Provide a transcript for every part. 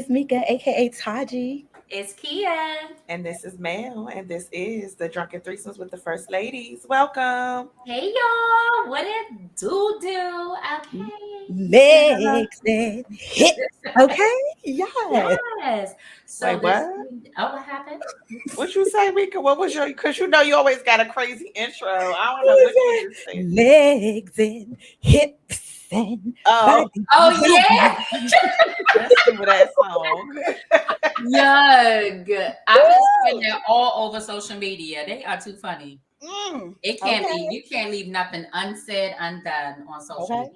is Meika AKA Taji. It's Kia. And this is Mel, and this is the Drunken Threesomes with the First Ladies. Welcome. Hey y'all, what it do? Okay. Legs and hips. Okay? Yes. Yes. So Wait, this what? what happened? What you say, Rika? What was your? Because you know you always got a crazy intro. I don't know what you just said. Legs and hips and Oh, body. Oh yeah. that's stupid ass song. Yug. I've been seeing that all over social media. They are too funny. It can't Okay. be, you can't leave nothing unsaid, undone on social Okay.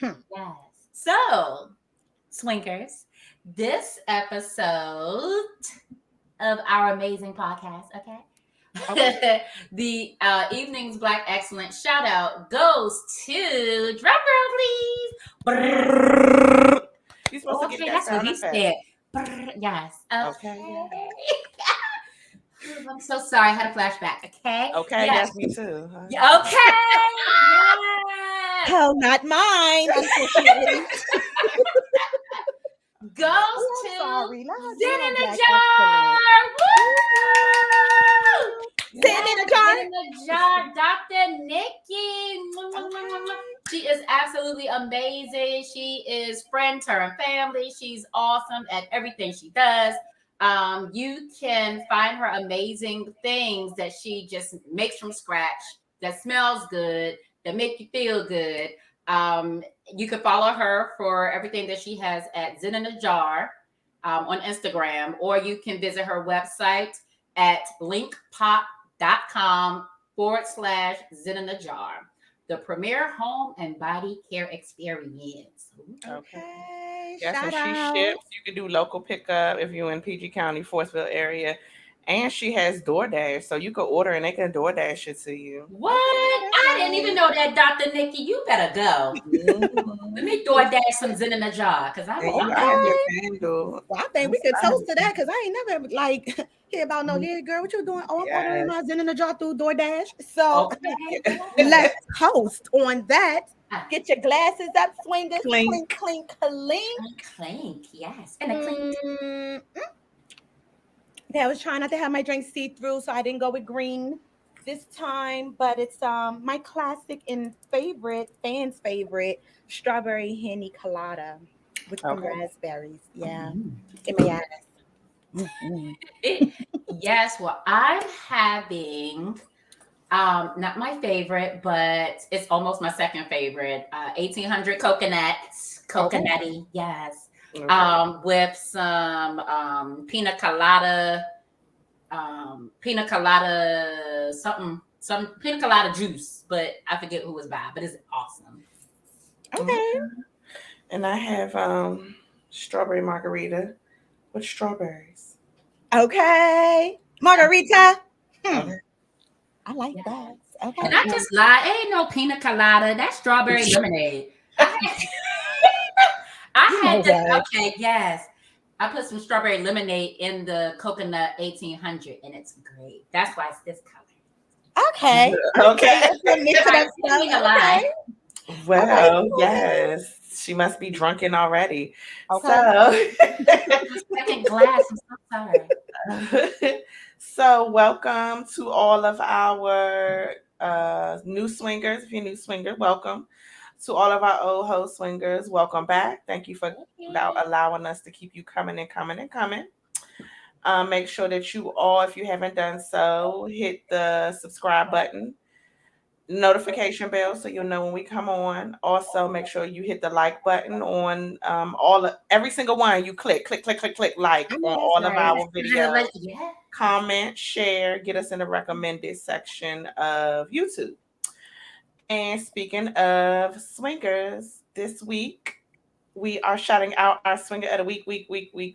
media. Yes. So, Swinkers, this episode of our amazing podcast, okay? The Evenings Black Excellence shout out goes to drum roll, please. You supposed to Okay, get that that's what sound he effect. said. Yes. Okay. I'm so sorry. I had a flashback. Okay. Okay. Yes. Yes, me too. Okay. Yes. Hell, not mine, unfortunately. Goes Oh, to I'm sorry. Not Zin in the Black jar. Woo! Zin in the jar. Zin in the jar. Dr. Nikki. She is absolutely amazing. She is friend to her family. She's awesome at everything she does. You can find her amazing things that she just makes from scratch, that smells good, that make you feel good. You can follow her for everything that she has at Zen in a Jar on Instagram, or you can visit her website at linkpop.com/Zen in a Jar, the premier home and body care experience. Okay. Yes, and Shout she out. ships. You can do local pickup if you're in PG County, Forestville area. And she has DoorDash, so you can order and they can DoorDash it to you. What? I didn't even know that, Dr. Nikki. You better go. Let me DoorDash some Zen in a Jar, because I'm And you okay. gotta have your candle. Well, I think we could toast to that because I ain't never like hear about no little girl. What you doing? Oh, I'm ordering my Zen in the jar through DoorDash. So Okay. let's toast on that. Get your glasses up, swingers. Clink. Clink, clink, clink. Clink, yes. And a clink. Yeah, I was trying not to have my drink see through, so I didn't go with green this time. But it's my classic and fans' favorite, strawberry henny colada with some raspberries. Yeah, in my ass. Yes, well, I'm having not my favorite, but it's almost my second favorite. 1800 coconutty, yes. With some pina colada, some pina colada juice, but I forget who was by, but it's awesome. Okay. And I have strawberry margarita with strawberries. Okay. Margarita. I like that. Okay. And I just lied. Ain't no pina colada. That's strawberry lemonade. I had this. Okay, yes. I put some strawberry lemonade in the coconut 1800, and it's great. That's why it's this color. Okay. Okay. Mix it up stuff. Well, yes. She must be drunken already. Okay. The second glass. I'm so sorry. So welcome to all of our new swingers. If you're new swinger, welcome. To all of our old host swingers, welcome back. Thank you for allowing us to keep you coming and coming and coming. Make sure that you all, if you haven't done so, hit the subscribe button, notification bell, so you'll know when we come on. Also, make sure you hit the like button on every single one. You click like on all of our videos. Comment, share, get us in the recommended section of YouTube. And speaking of swingers, this week we are shouting out our swinger of the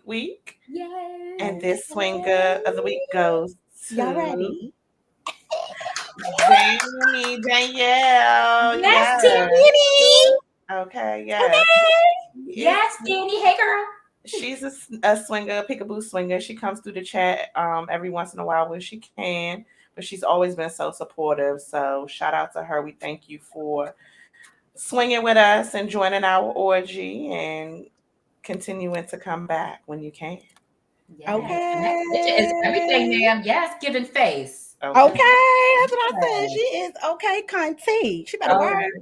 week. Yay. And this swinger of the week goes to Y'all ready? Danielle. Yes, Danny. Okay, yes. Yes, Danny. Hey, girl. She's a swinger, peekaboo swinger. She comes through the chat every once in a while when she can, but she's always been so supportive. So shout out to her. We thank you for swinging with us and joining our orgy and continuing to come back when you can. Yes. Okay. And that picture is everything, ma'am. Yes, giving face. Okay. Okay, that's what I said. Yes. She is okay, Conti. She better Okay. work.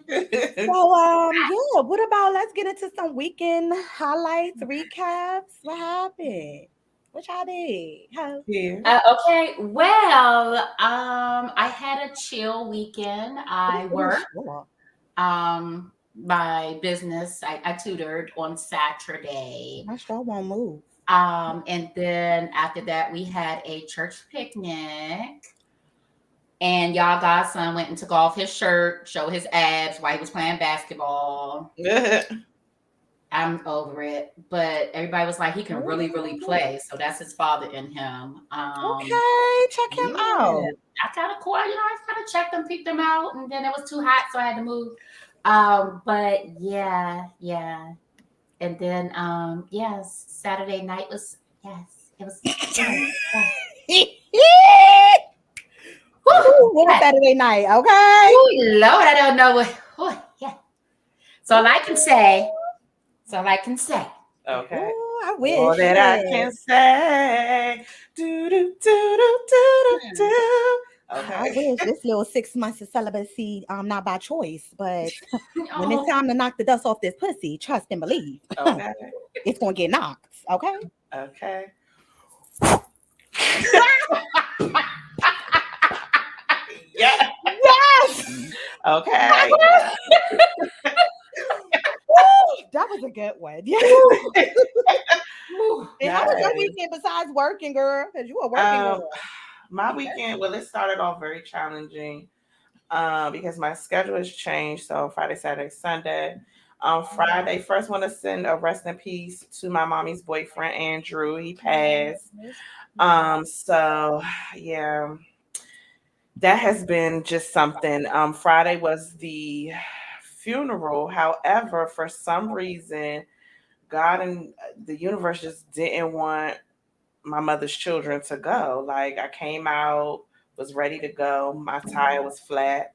So, yeah. What about? Let's get into some weekend highlights, recaps. What happened? What y'all did? How? Yeah. Okay. Well, I had a chill weekend. I Ooh, worked. sure. My business. I tutored on Saturday. My straw won't move. And then after that, we had a church picnic. And y'all godson went and took off his shirt, showed his abs while he was playing basketball. I'm over it. But everybody was like, he can really, really play. So that's his father in him. Okay, check him out. Yeah, I kind of quiet, I kind of checked them, peeked them out, and then it was too hot, so I had to move. But yeah. And then yes, Saturday night was it was good. Yeah. Ooh, what was Saturday night? Okay. Ooh, Lord, I don't know what. Ooh, yeah. So all I can say. Okay. Ooh, I wish. All that I can say. Do do do do do do. Okay. I wish this little 6 months of celibacy, not by choice, but when it's Oh. time to knock the dust off this pussy, trust and believe, Okay. it's gonna get knocked. Okay. Okay. Yeah. Yes. Okay. Woo, that was a good one. Yeah. And how was your Yes. weekend besides working, girl? Because you were working, girl. My weekend, well, it started off very challenging because my schedule has changed. So Friday, Saturday, Sunday. Friday, first want to send a rest in peace to my mommy's boyfriend, Andrew. He passed. So yeah, that has been just something. Friday was the funeral. However, for some reason, God and the universe just didn't want my mother's children to go. Like I came out, was ready to go. My tire was flat.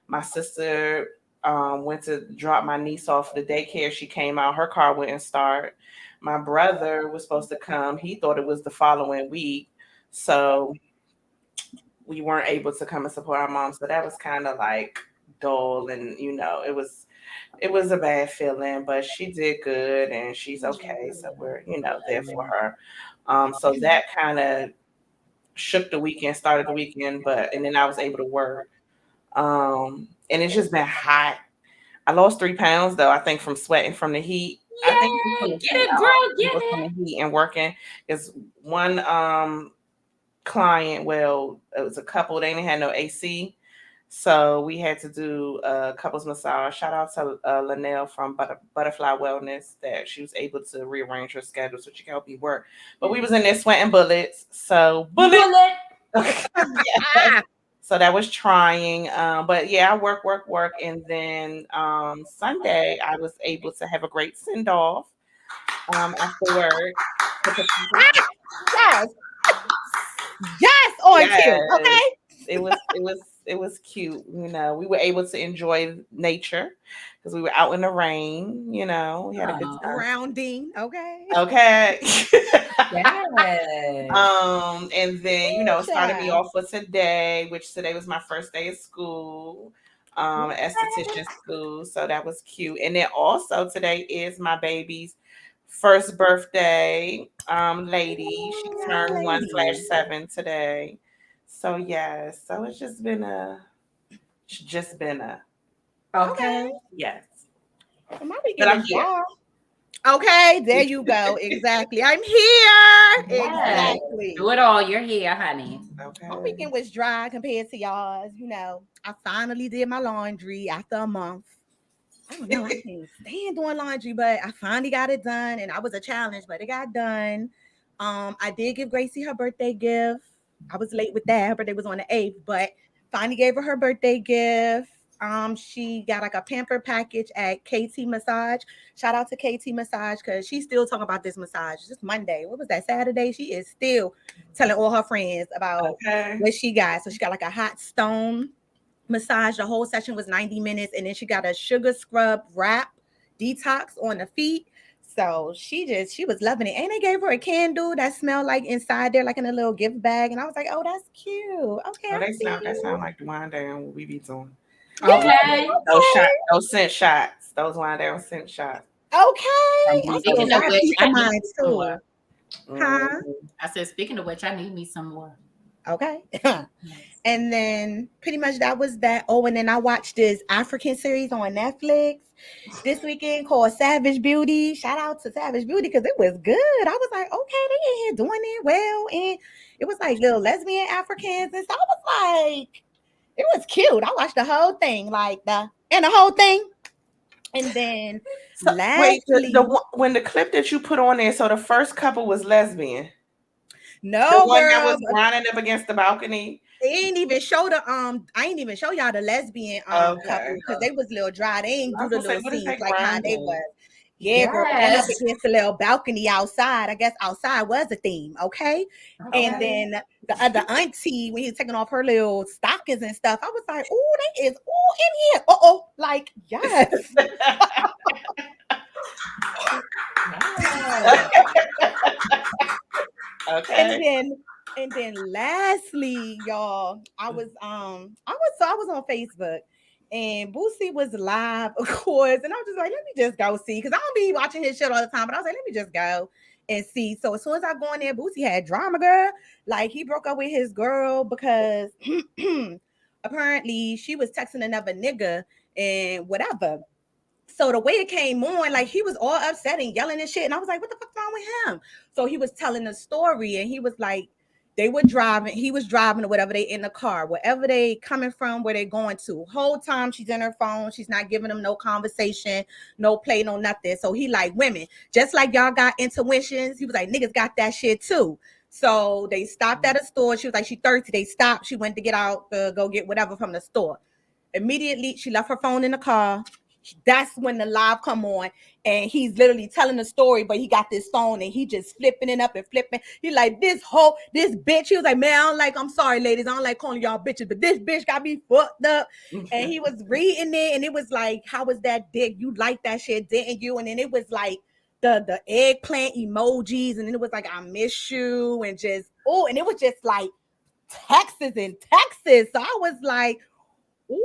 My sister went to drop my niece off the daycare. She came out, her car wouldn't start. My brother was supposed to come. He thought it was the following week. So we weren't able to come and support our mom. So that was kind of like dull and it was a bad feeling, but she did good and she's okay. So we're, there for her. So that kind of shook the weekend, started the weekend, and then I was able to work. And it's just been hot. I lost 3 pounds though, I think from sweating from the heat. I think it's from Yay! the Get heat. it, girl, get It was from it. the heat and working. Because one client, well, it was a couple, they didn't have no AC. So we had to do a couples massage. Shout out to Linnell from Butterfly Wellness that she was able to rearrange her schedule so she could help me work. But we was in there sweating bullets. So Bullet. yeah. So that was trying. But yeah, I work. And then Sunday I was able to have a great send off after work. Yes. Yes, on Yes. cue. Okay. It was cute. We were able to enjoy nature because we were out in the rain. We had a good time. Grounding. Okay. Okay. Yes. And then started me off for today, which today was my first day of school, esthetician school. So that was cute. And then also today is my baby's first birthday. Lady, she turned Lady. 1/7 today. So yes, so it's just been a Okay. yes. My But weekend I'm was here. dry. Okay, there you go. Exactly. I'm here. Yes. Exactly. Do it all. You're here, honey. Okay. My weekend was dry compared to y'all's. I finally did my laundry after a month. I don't know. I can't stand doing laundry, but I finally got it done, and I was a challenge, but it got done. I did give Gracie her birthday gift. I was late with that. Her birthday was on the 8th, but finally gave her birthday gift. She got like a pamper package at KT Massage. Shout out to KT Massage because she's still talking about this massage. It's just Monday. What was that? Saturday? She is still telling all her friends about what she got. So she got like a hot stone massage. The whole session was 90 minutes, and then she got a sugar scrub wrap detox on the feet. So she was loving it. And they gave her a candle that smelled like inside there, like in a little gift bag. And I was like, oh, that's cute. Okay, Oh, I see that you. sound like the wine down what we be doing. Yeah, Okay. Those scent shots. Those wine down scent shots. okay. From I Blue see Speaking those of got Ocean. a which, piece I of need mine me some more. too. Huh? I said, speaking of which, I need me some more. Okay. Yes. And then pretty much that was that. Oh, and then I watched this African series on Netflix this weekend called Savage Beauty. Shout out to Savage Beauty because it was good. I was like, okay, they in here doing it well. And it was like little lesbian Africans. And so I was like, it was cute. I watched the whole thing, the whole thing. And then So wait, lastly, when the clip that you put on there, so the first couple was lesbian. The no one that girl, was grinding up against the balcony. they ain't even show the I ain't even show y'all the lesbian couple Okay. because they was little dry. They ain't I do was the gonna say, little what is scenes that like how they grinding? was. Yeah, girl, going up Yes. against the little balcony outside. I guess outside was a theme, okay? And Okay. then the other auntie, when he was taking off her little stockings and stuff, I was like, oh, they is all in here. Uh-oh, like, yes. Yes. And Okay. then lastly, y'all, I was on Facebook and Boosie was live, of course, and I was just like, let me just go see because I don't be watching his shit all the time, but I was like, let me just go and see. So as soon as I go in there, Boosie had drama, girl. Like he broke up with his girl because apparently she was texting another nigga and whatever. So the way it came on, like he was all upset and yelling and shit. And I was like, what the fuck's wrong with him? So he was telling the story and he was like, they were driving, he was driving or whatever, they in the car, wherever they coming from, where they going to. Whole time she's in her phone, she's not giving them no conversation, no play, no nothing. So he like, women, just like y'all got intuitions, he was like, niggas got that shit too. So they stopped at a store. She was like, she thirsty. They stopped. She went to get out to go get whatever from the store. Immediately, she left her phone in the car. That's when the live come on and he's literally telling the story, but he got this phone and he just flipping it up and flipping. He like this bitch. He was like, man, I'm sorry, ladies. I don't like calling y'all bitches, but this bitch got me fucked up. And he was reading it and it was like, how was that dick? You like that shit, didn't you? And then it was like the eggplant emojis and then it was like, I miss you and just, oh, and it was just like Texas and Texas. So I was like, ooh,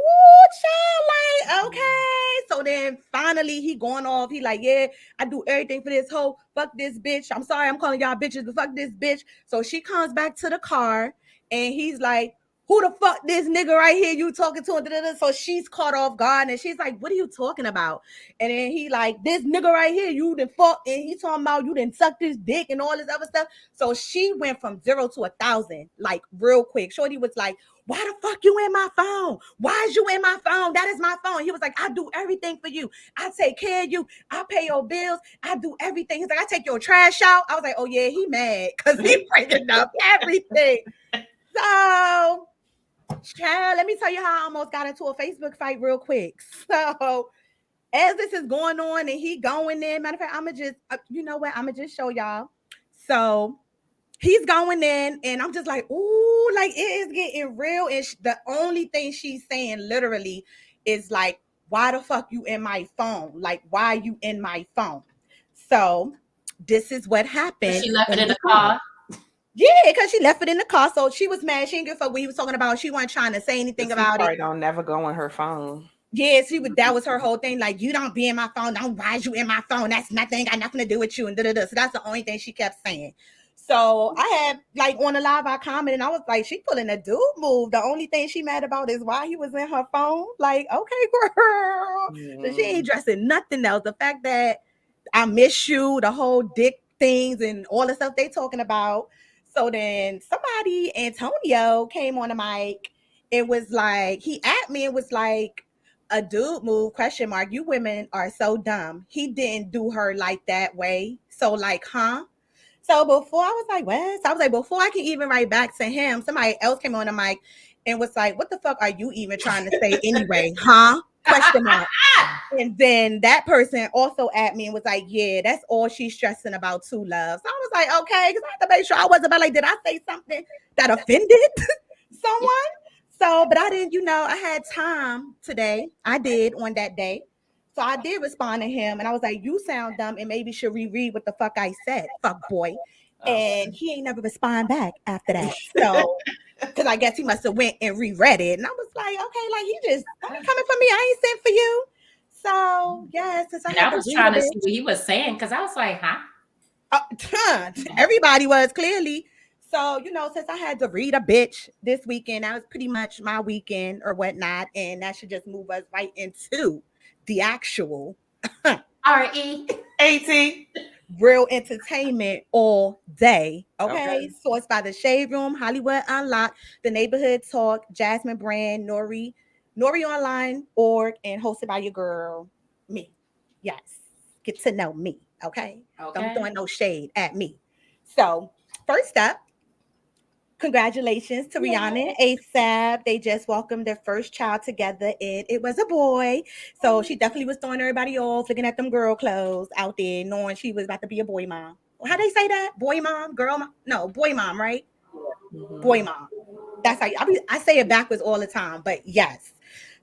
child, like, okay. So then finally he going off. He like, yeah, I do everything for this hoe. Fuck this bitch. I'm sorry I'm calling y'all bitches, but fuck this bitch. So she comes back to the car and he's like, who the fuck this nigga right here you talking to? So she's caught off guard and she's like, what are you talking about? And then he like, this nigga right here, you done fuck, and he talking about you done suck this dick and all this other stuff. So she went from 0 to 1,000 like real quick. Shorty was like, why the fuck you in my phone? Why is you in my phone? That is my phone. He was like, I do everything for you. I take care of you. I pay your bills. I do everything. He's like, I take your trash out. I was like, oh yeah, he mad because he breaking up everything. So, child, let me tell you how I almost got into a Facebook fight real quick. So, as this is going on and he going in, matter of fact, I'ma just, you know what? I'ma just show y'all. So, he's going in and I'm just like, ooh, like it is getting real. And the only thing she's saying literally is like, why the fuck you in my phone? Like, why you in my phone? So this is what happened. She left it in the car. Yeah, because she left it in the car. So she was mad. She didn't give a fuck what he was talking about. She wasn't trying to say anything about it. Don't never go on her phone. Yeah, that was her whole thing. Like, you don't be in my phone. Don't why you in my phone. That's nothing, got nothing to do with you. And da-da-da. So that's the only thing she kept saying. So I had like on the live I commented and I was like, she pulling a dude move. The only thing she mad about is why he was in her phone. Like, okay, girl. So she ain't dressing nothing else. The fact that I miss you, the whole dick things and all the stuff they talking about. So then somebody, Antonio, came on the mic. It was like, he at me, it was like, a dude move, question mark. You women are so dumb. He didn't do her like that way. So like, huh? So before I was like, what? So I was like, before I can even write back to him, somebody else came on the mic and was like, what the fuck are you even trying to say anyway? Huh? Question mark. And then that person also at me and was like, yeah, that's all she's stressing about too, love. So I was like, okay, because I had to make sure I wasn't about like, did I say something that offended someone? So, but I didn't, I had time today. I did on that day. So I did respond to him, and I was like, "You sound dumb, and maybe should reread what the fuck I said, fuck boy." And he ain't never respond back after that. So, because I guess he must have went and reread it, and I was like, "Okay, like he just don't be coming for me. I ain't sent for you." So yes, since I And had I to was read a trying to bit. see what he was saying because I was like, huh? Everybody was clearly. So, since I had to read a bitch this weekend, that was pretty much my weekend or whatnot. And that should just move us right into the actual R.E.A.D. real entertainment all day. Okay. Okay. Sourced by the Shade Room, Hollywood Unlocked, the Neighborhood Talk, Jasmine Brand, Nori Online org, and hosted by your girl, me. Yes. Get to know me. Okay. Don't be Okay. throwing no shade at me. So, first up, congratulations to Rihanna and ASAP. They just welcomed their first child together, and it was a boy. So she definitely was throwing everybody off, looking at them girl clothes out there, knowing she was about to be a boy mom. How they say that? Boy mom, girl mom? No, boy mom, right? Boy mom. That's how I say it backwards all the time, but yes.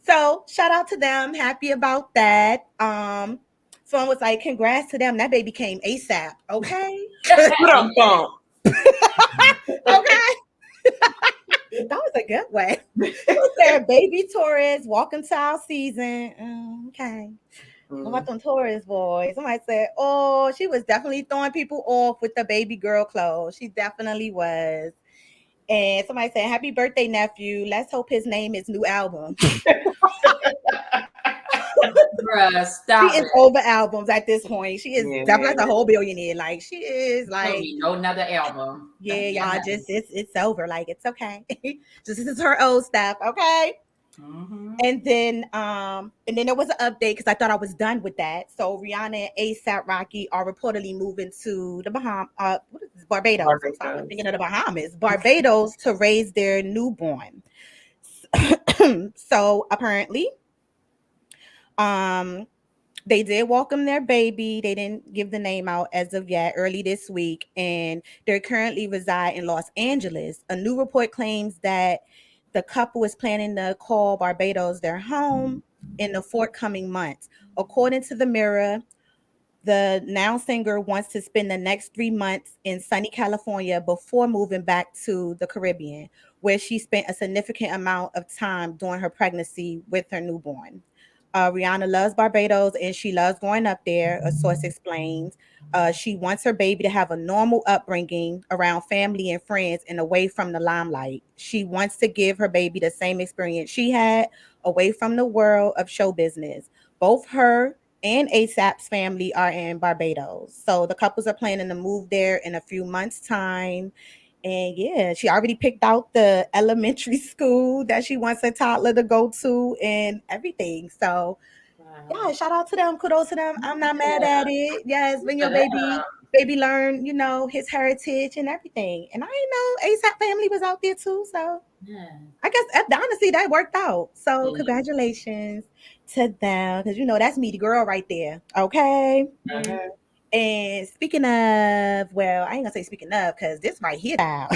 So shout out to them. Happy about that. Someone was like, congrats to them. That baby came ASAP. Okay. Bump. Okay. That was a good way. Who said baby Taurus, welcome to our season? Okay. What about them Taurus boys? Somebody said, oh, she was definitely throwing people off with the baby girl clothes. She definitely was. And somebody said, happy birthday, nephew. Let's hope his name is new album. Bruh, She stop is it. over albums at this point. She is definitely Yeah. like a whole billionaire. Like she is Don't like, need no another album. yeah, y'all just it's over. Like it's okay. Just this is her old stuff. Okay. Mm-hmm. And then there was an update because I thought I was done with that. So Rihanna and ASAP Rocky are reportedly moving to the Bahamas. What is this? Barbados. I'm sorry, I'm thinking of the Bahamas. Barbados to raise their newborn. So apparently, um, they did welcome their baby. They didn't give the name out as of yet, early this week, and they currently reside in Los Angeles. A new report claims that the couple is planning to call Barbados their home in the forthcoming months. According to the Mirror, the now singer wants to spend the next 3 months in sunny California before moving back to the Caribbean, where she spent a significant amount of time during her pregnancy with her newborn. Rihanna loves Barbados and she loves going up there, a source explains. She wants her baby to have a normal upbringing around family and friends and away from the limelight. She wants to give her baby the same experience she had away from the world of show business. Both her and ASAP's family are in Barbados. So the couples are planning to move there in a few months' time. And yeah, she already picked out the elementary school that she wants her toddler to go to and everything. So yeah, shout out to them. Kudos to them. I'm not mad at it. Yes, when your baby learn, his heritage and everything. And I know ASAP family was out there too. So Yeah. I guess honestly that worked out. So congratulations to them. Because that's me, the girl right there. Okay. Okay. And speaking of, well, I ain't gonna say speaking of, because this right here now.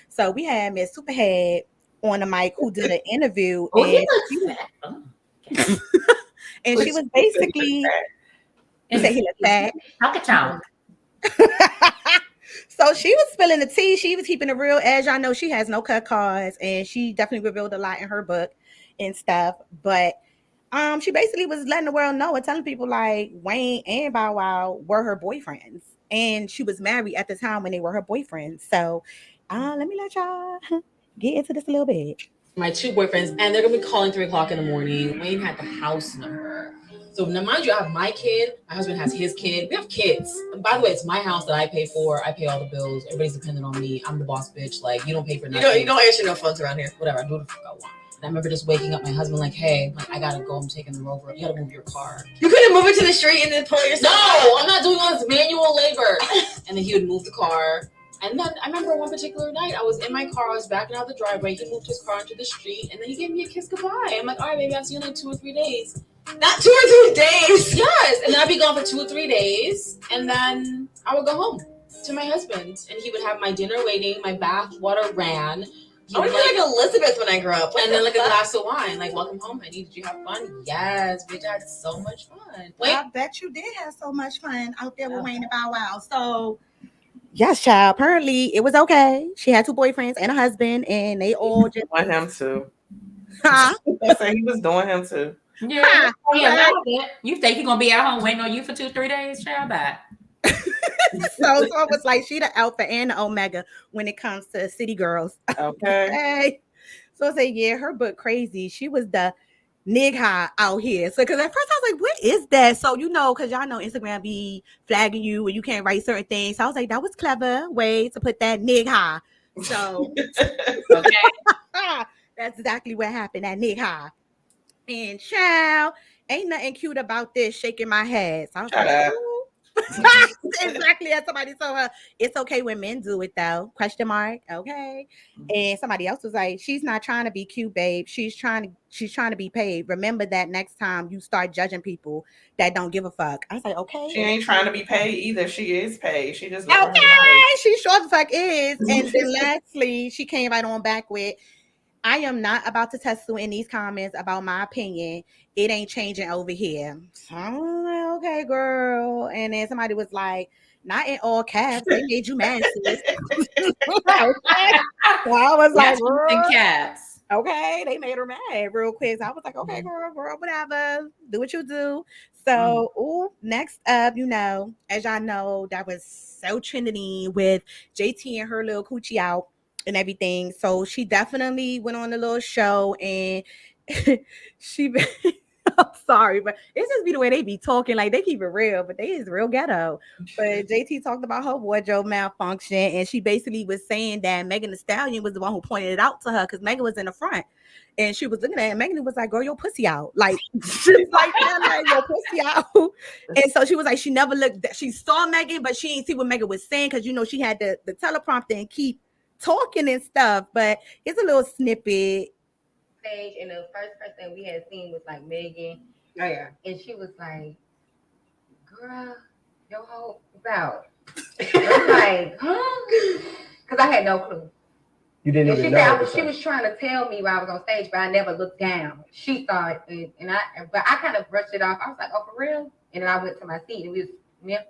So we had Miss Superhead on the mic who did an interview, Oh, he and looks fat. Oh, okay. and she was basically you say he looked fat. Talk it out. So she was spilling the tea. She was keeping it real. As y'all know, she has no cut cards, and she definitely revealed a lot in her book and stuff. But she basically was letting the world know and telling people like Wayne and Bow Wow were her boyfriends, and she was married at the time when they were her boyfriends. So, let me let y'all get into this a little bit. My two boyfriends, and they're gonna be calling 3 o'clock in the morning. Wayne had the house number. So now, mind you, I have my kid. My husband has his kid. We have kids. And by the way, it's my house that I pay for. I pay all the bills. Everybody's dependent on me. I'm the boss bitch. Like you don't pay for nothing. You don't answer no phones around here. Whatever. I do what the fuck I want. And I remember just waking up my husband like, hey, like, I gotta go. I'm taking the Rover. You gotta move your car. You couldn't move it to the street and then pull it yourself. No, I'm not doing all this manual labor. And then he would move the car. And then I remember one particular night, I was in my car, I was backing out the driveway. He moved his car into the street, and then he gave me a kiss goodbye. I'm like, all right, baby, I'll see you in like 2 or 3 days. Not 2 or 3 days. Yes. And then I'd be gone for 2 or 3 days, and then I would go home to my husband, and he would have my dinner waiting. My bath water ran. I was like Elizabeth when I grew up. And then like a glass of wine. Like, welcome home, honey. Did you have fun? Yes, bitch, I had so much fun. Wait. I bet you did have so much fun out there with Wayne and Bow Wow. So, yes, child. Apparently, it was okay. She had 2 boyfriends and a husband, and they all just want him to. Huh? I said he was doing him too. Yeah, he allowed it. You think he's gonna be at home waiting on you for 2-3 days? Child, bye. So it was like she the alpha and the omega when it comes to city girls. Okay. So I say, yeah, her book crazy. She was the nigga out here. So because at first I was like, what is that? So because y'all know Instagram be flagging you when you can't write certain things. So I was like, that was clever way to put that nigga. So okay. That's exactly what happened, that nigga. And child, ain't nothing cute about this shaking my head. So I was like, ooh. Exactly as somebody told her, it's okay when men do it though, question mark. Okay. And somebody else was like, she's not trying to be cute, babe, she's trying to be paid. Remember that next time you start judging people that don't give a fuck. I was like, okay, she ain't trying to be paid either. She is paid. She just okay, she sure the fuck is. And then lastly, she came right on back with, I am not about to tussle in these comments about my opinion. It ain't changing over here. So I'm like, okay, girl. And then somebody was like, not in all caps. They made you mad, sis. Okay. So I was like, in caps. Okay, they made her mad real quick. So I was like, okay, girl, whatever. Do what you do. So, next up, as y'all know, that was so trending with JT and her little coochie out and everything. So she definitely went on a little show and she I'm sorry, but it's just be the way they be talking. Like they keep it real, but they is real ghetto. But JT talked about her wardrobe malfunction, and she basically was saying that Megan Thee Stallion was the one who pointed it out to her because Megan was in the front. And she was looking at it, and Megan was like, girl, your pussy out. Like, she's like that, like, your pussy out. And so she was like, she never looked, she saw Megan, but she didn't see what Megan was saying because, she had the teleprompter and keep talking and stuff. But it's a little snippet. And the first person we had seen was like Megan. Oh yeah. And she was like, girl, your whole about. I'm like, huh? Because I had no clue. You didn't and even she know. She was trying to tell me while I was on stage, but I never looked down. She thought, but I kind of brushed it off. I was like, oh, for real? And then I went to my seat and we was,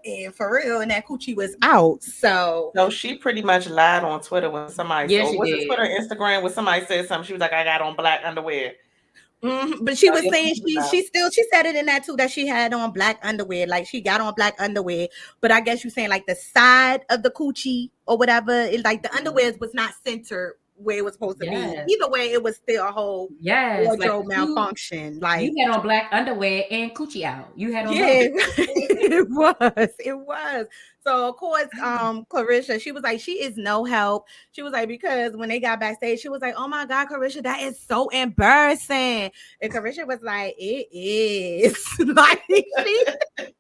and for real, and that coochie was out. So she pretty much lied on Twitter when somebody Yes, she did. Twitter, Instagram, when somebody said something. She was like, I got on black underwear. But she was saying she said it in that too, that she had on black underwear, like she got on black underwear. But I guess you're saying like the side of the coochie or whatever, it like the underwear was not centered where it was supposed to be. Either way, it was still a whole wardrobe malfunction. Like you had on black underwear and coochie out. You had on it was. So of course, Clarissa, she was like, she is no help. She was like, because when they got backstage, she was like, oh my God, Clarissa, that is so embarrassing. And Clarissa was like, it is. Like I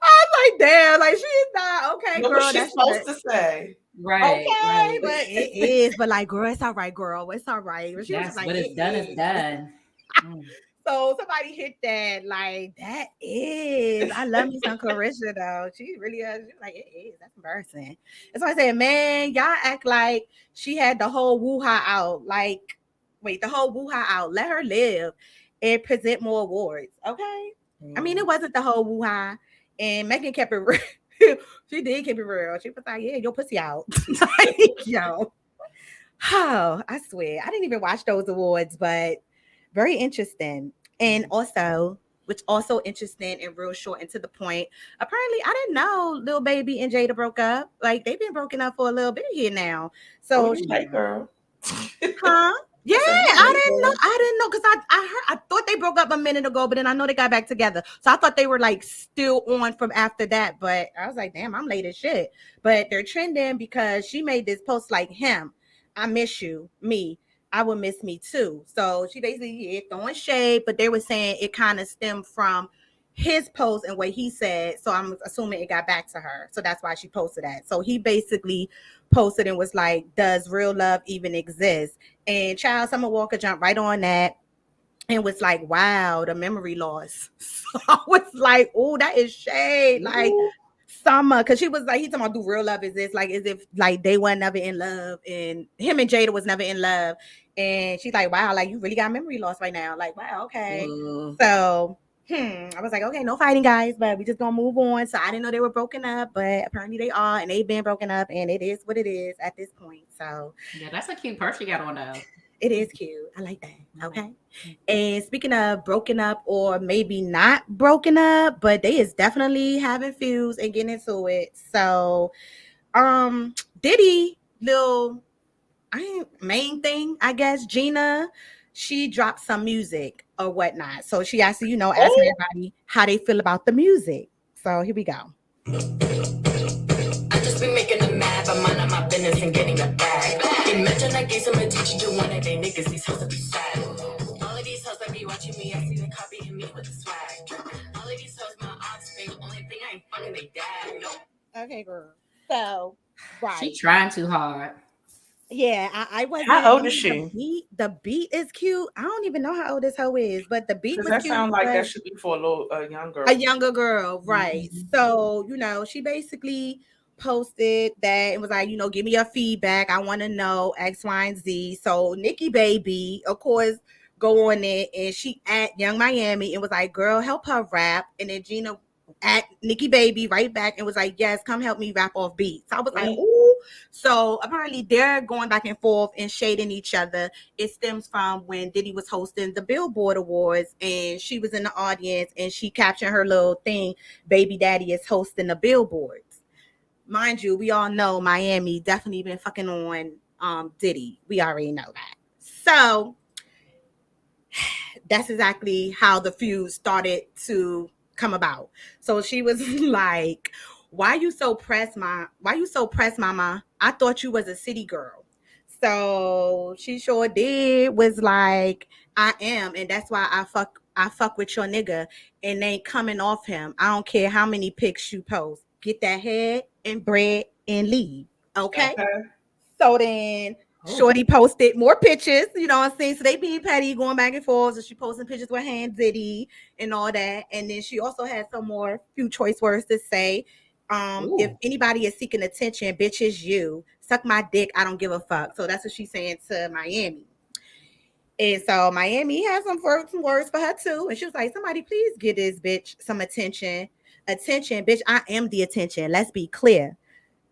was like, damn, like she's not okay, girl. What she's supposed to say. Right. Okay, but it is. But like, girl, it's all right, girl. It's all right. She was like, what is done is done. So somebody hit that, like, that is. I love me some Clarissa though. She really is. She was like, it is. That's embarrassing. That's why I said, man, y'all act like she had the whole woo-ha out. Like, wait, the whole woo-ha out. Let her live and present more awards. Okay. I mean, it wasn't the whole woo-ha. And Megan kept it real. She did keep it real. She was like, yeah, your pussy out. Like, yo. Oh, I swear. I didn't even watch those awards, but very interesting. And also, which also interesting and real short and to the point. Apparently, I didn't know Lil Baby and Jada broke up. Like, they've been broken up for a little bit here now. So, girl. Huh? Yeah, I didn't know because I thought they broke up a minute ago, but then I know they got back together. So I thought they were like still on from after that. But I was like, damn, I'm late as shit. But they're trending because she made this post like, him, I miss you, me. I would miss me too. So she basically throwing shade, but they were saying it kind of stemmed from his post and what he said. So I'm assuming it got back to her. So that's why she posted that. So he basically posted and was like, does real love even exist? And Child Summer Walker jumped right on that and was like, wow, the memory loss. So I was like, oh, that is shade. Like, Summer, because she was like, he talking about do real love is this like as if like they were never in love, and him and Jada was never in love, and she's like, wow, like you really got memory loss right now, like wow, okay. So I was like, okay, no fighting, guys, but we just gonna move on. So I didn't know they were broken up, but apparently they are, and they've been broken up, and it is what it is at this point. So Yeah, that's a cute purse you got on though. it is cute. I like that. Okay. And speaking of broken up or maybe not broken up, but they is definitely having feuds and getting into it. So Diddy, little main thing, I guess, Gina, she dropped some music or whatnot. So she actually, asking everybody how they feel about the music. So here we go. I just be making them mad, but minding my business and getting a bag. Imagine I gave some attention to one of they niggas, these hoes to be sad. All of these hoes that be watching me, I see them copying me with the swag. All of these hoes my offspring, only thing I ain't fucking they dad. Nope. Okay, girl. So, right. She trying too hard. Yeah, I wasn't. How old is she? The beat is cute. I don't even know how old this hoe is, but the beat was That cute. sounds like that should be for a young girl. A younger girl, right? So she basically posted that and was like, give me your feedback. I want to know X, Y, and Z. So Nikki baby, of course, go on it, and she at Young Miami and was like, girl, help her rap. And then Gina at Nikki baby right back and was like, yes, come help me rap off beats. So I was like, ooh. So apparently they're going back and forth and shading each other. It stems from when Diddy was hosting the Billboard Awards and she was in the audience and she captioned her little thing, baby daddy is hosting the Billboards. Mind you, we all know Miami definitely been fucking on Diddy. We already know that. So that's exactly how the feud started to come about. So she was like, why you so pressed, mama? I thought you was a city girl. So she sure did, was like, I am, and that's why I fuck with your nigga and ain't coming off him. I don't care how many pics you post. Get that head and bread and leave. Okay. So then Shorty posted more pictures, you know what I'm saying? So they being petty, going back and forth. So she posting pictures with hand Diddy and all that. And then she also had some more few choice words to say. If anybody is seeking attention, bitch is you. Suck my dick. I don't give a fuck. So that's what she's saying to Miami. And so Miami has some words for her too. And she was like, somebody please give this bitch some attention. Attention, bitch. I am the attention. Let's be clear.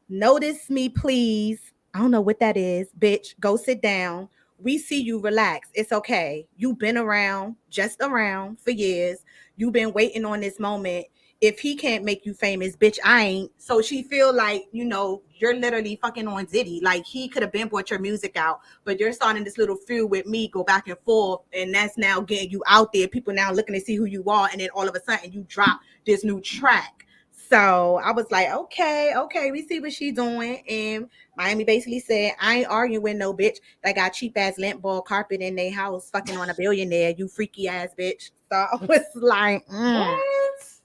Notice me, please. I don't know what that is. Bitch, go sit down. We see you, relax. It's okay. You've been around, just around for years. You've been waiting on this moment. If he can't make you famous, bitch, I ain't. So she feel like, you're literally fucking on Diddy. Like he could have been brought your music out, but you're starting this little feud with me, go back and forth. And that's now getting you out there. People now looking to see who you are. And then all of a sudden you drop this new track. So I was like, okay, we see what she's doing. And Miami basically said, I ain't arguing with no bitch that got cheap ass lint ball carpet in their house fucking on a billionaire, you freaky ass bitch. So I was like,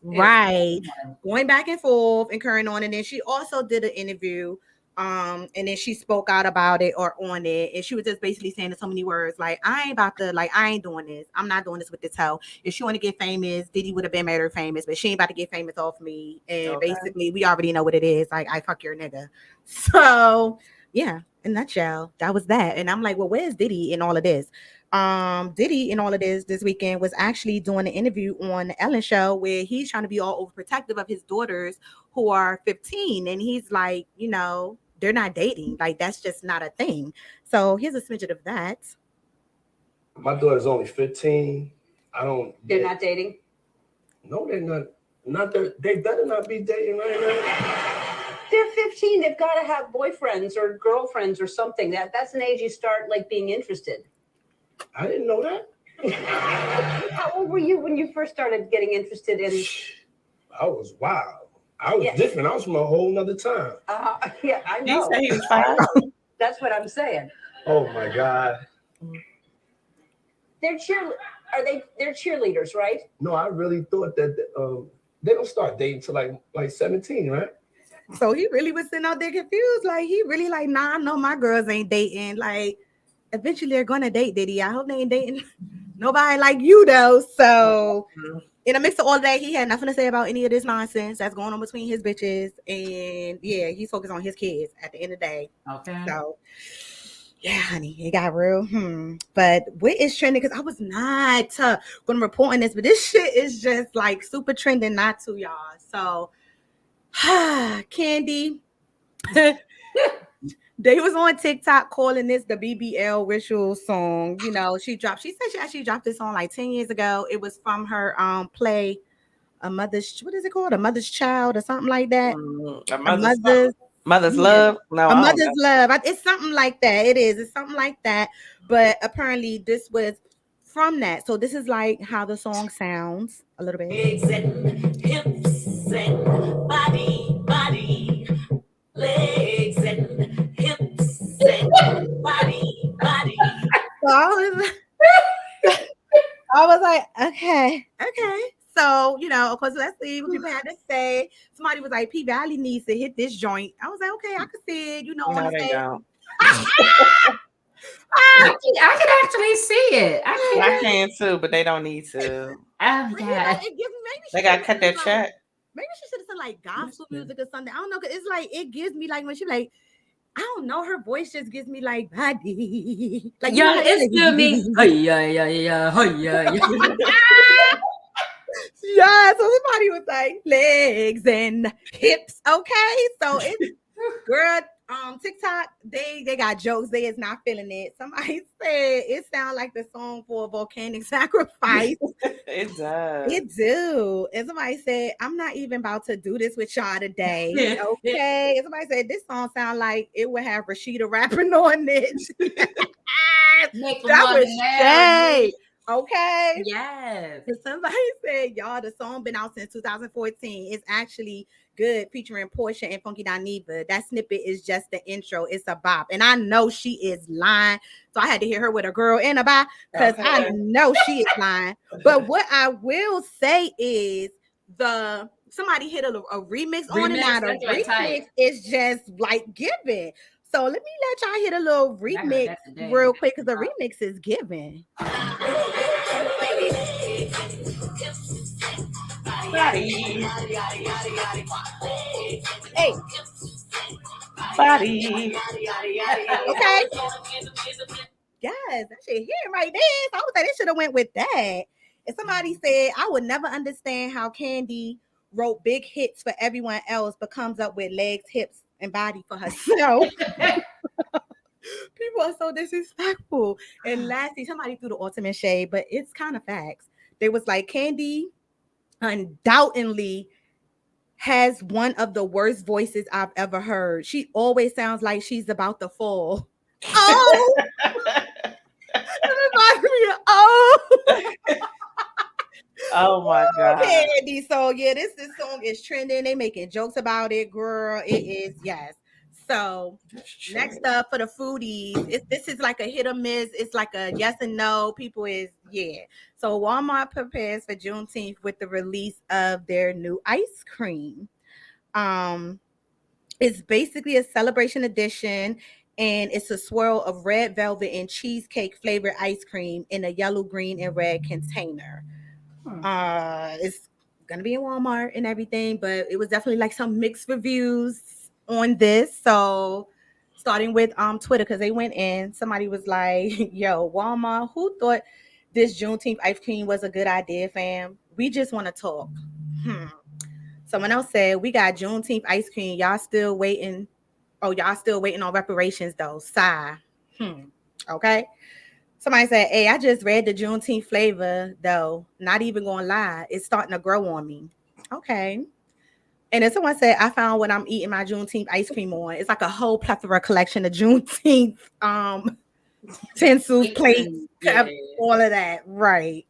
right. Going back and forth and carrying on. And then she also did an interview. And then she spoke out about it or on it. And she was just basically saying in so many words, like, I ain't doing this. I'm not doing this with this hoe. If she want to get famous, Diddy would have been made her famous, but she ain't about to get famous off me. And basically we already know what it is. Like, I fuck your nigga. So yeah, in a nutshell, that was that. And I'm like, well, where's Diddy in all of this? Diddy in all of this weekend was actually doing an interview on the Ellen show where he's trying to be all overprotective of his daughters who are 15. And he's like, they're not dating. Like, that's just not a thing. So here's a smidget of that. My daughter's only 15. They're not dating? No, they're not. They better not be dating right now. They're 15. They've got to have boyfriends or girlfriends or something. That's an age you start like being interested. I didn't know that. How old were you when you first started getting interested in? I was wild. I was different. I was from a whole nother time. Yeah, I know. You say he was 5? That's what I'm saying. Oh my God. They're cheerleaders, right? No, I really thought that they don't start dating till like 17, right? So he really was sitting out there confused. Like, he really like, nah, I know my girls ain't dating. Like, eventually they're gonna date, Diddy. I hope they ain't dating nobody like you though. So in the mix of all that, he had nothing to say about any of this nonsense that's going on between his bitches. And yeah, he's focused on his kids at the end of the day. Okay. So yeah, honey, it got real. But what is trending? Because I was not going to report on this, but this shit is just like super trending, not to y'all. So, Candy, they was on TikTok calling this the BBL ritual song. You know, she said she actually dropped this song like 10 years ago. It was from her play, what is it called? A Mother's Child or something like that. A Mother's love? No, A I don't Mother's know. Love. It's something like that. It's something like that. But apparently this was from that. So this is like how the song sounds a little bit. Legs and hips and body, legs and hips and body. So I was like, okay. So, you know, of course, let's see what people had to say. Somebody was like, P Valley needs to hit this joint. I was like, okay, I can see it. You know, No, on the they stage. don't. I can actually see it. I can too, but they don't need to. Oh But, you know, God. it gives me maybe They gotta cut their check. Maybe she should have said like gospel music or something. I don't know, because it's like it gives me like when she like, I don't know, her voice just gives me like body. Like, you know Yeah, how they it's say, still me. Yeah. yeah. So somebody was like legs and hips. Okay, so it's girl. TikTok, they got jokes. They is not feeling it. Somebody said it sounds like the song for a volcanic sacrifice. It does. It do. And somebody said, I'm not even about to do this with y'all today. Okay. And somebody said this song sound like it would have Rashida rapping on it. That was shade. Okay. Yes. And somebody said, y'all, the song been out since 2014. It's actually good, featuring Portia and Funky Dineva. That snippet is just the intro. It's a bop. And I know she is lying. So I had to hear her with a girl in a bop because I know she is lying. But what I will say is somebody hit a remix on it. Now the remix is just like giving. So let me let y'all hit a little remix real quick because the remix is giving. Hey. Body. Okay. Yes, that shit here right there. So I would say they should have went with that. And somebody said, I would never understand how Candy wrote big hits for everyone else, but comes up with legs, hips, and body for herself. People are so disrespectful. And lastly, somebody threw the ultimate shade, but it's kind of facts. They was like, Candy undoubtedly has one of the worst voices I've ever heard. She always sounds like she's about to fall. Oh, oh my God. Candy. So yeah, this song is trending. They making jokes about it, girl. It is, yes. So next up for the foodies, this is like a hit or miss. It's like a yes and no. People is, yeah. So Walmart prepares for Juneteenth with the release of their new ice cream. It's basically a celebration edition, and it's a swirl of red velvet and cheesecake flavored ice cream in a yellow, green, and red container. It's gonna be in Walmart and everything, but it was definitely like some mixed reviews on this. So starting with Twitter, because they went in, somebody was like, yo, Walmart, who thought this Juneteenth ice cream was a good idea, fam? We just want to talk. Someone else said, we got Juneteenth ice cream. Y'all still waiting. Oh, y'all still waiting on reparations though. Sigh. Okay. Somebody said, hey, I just read the Juneteenth flavor though. Not even gonna lie. It's starting to grow on me. Okay. And then someone said, I found what I'm eating my Juneteenth ice cream on. It's like a whole plethora collection of Juneteenth utensils, plates, all of that. Right.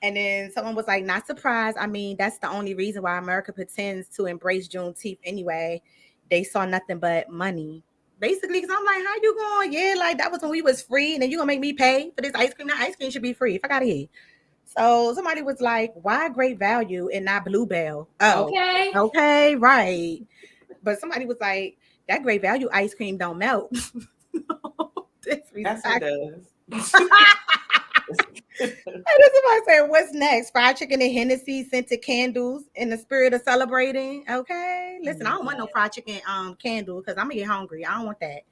And then someone was like, not surprised. I mean, that's the only reason why America pretends to embrace Juneteenth anyway. They saw nothing but money. Basically, because I'm like, how you going? Yeah, like that was when we was free, and then you gonna make me pay for this ice cream? That ice cream should be free. If I got it. So somebody was like, why Great Value and not Bluebell? Oh, okay, right. But somebody was like, that Great Value ice cream don't melt. Yes, it does. And then somebody said, "What's next? Fried chicken and Hennessy, scented candles in the spirit of celebrating." Okay, listen, I don't want no fried chicken candle because I'm gonna get hungry. I don't want that.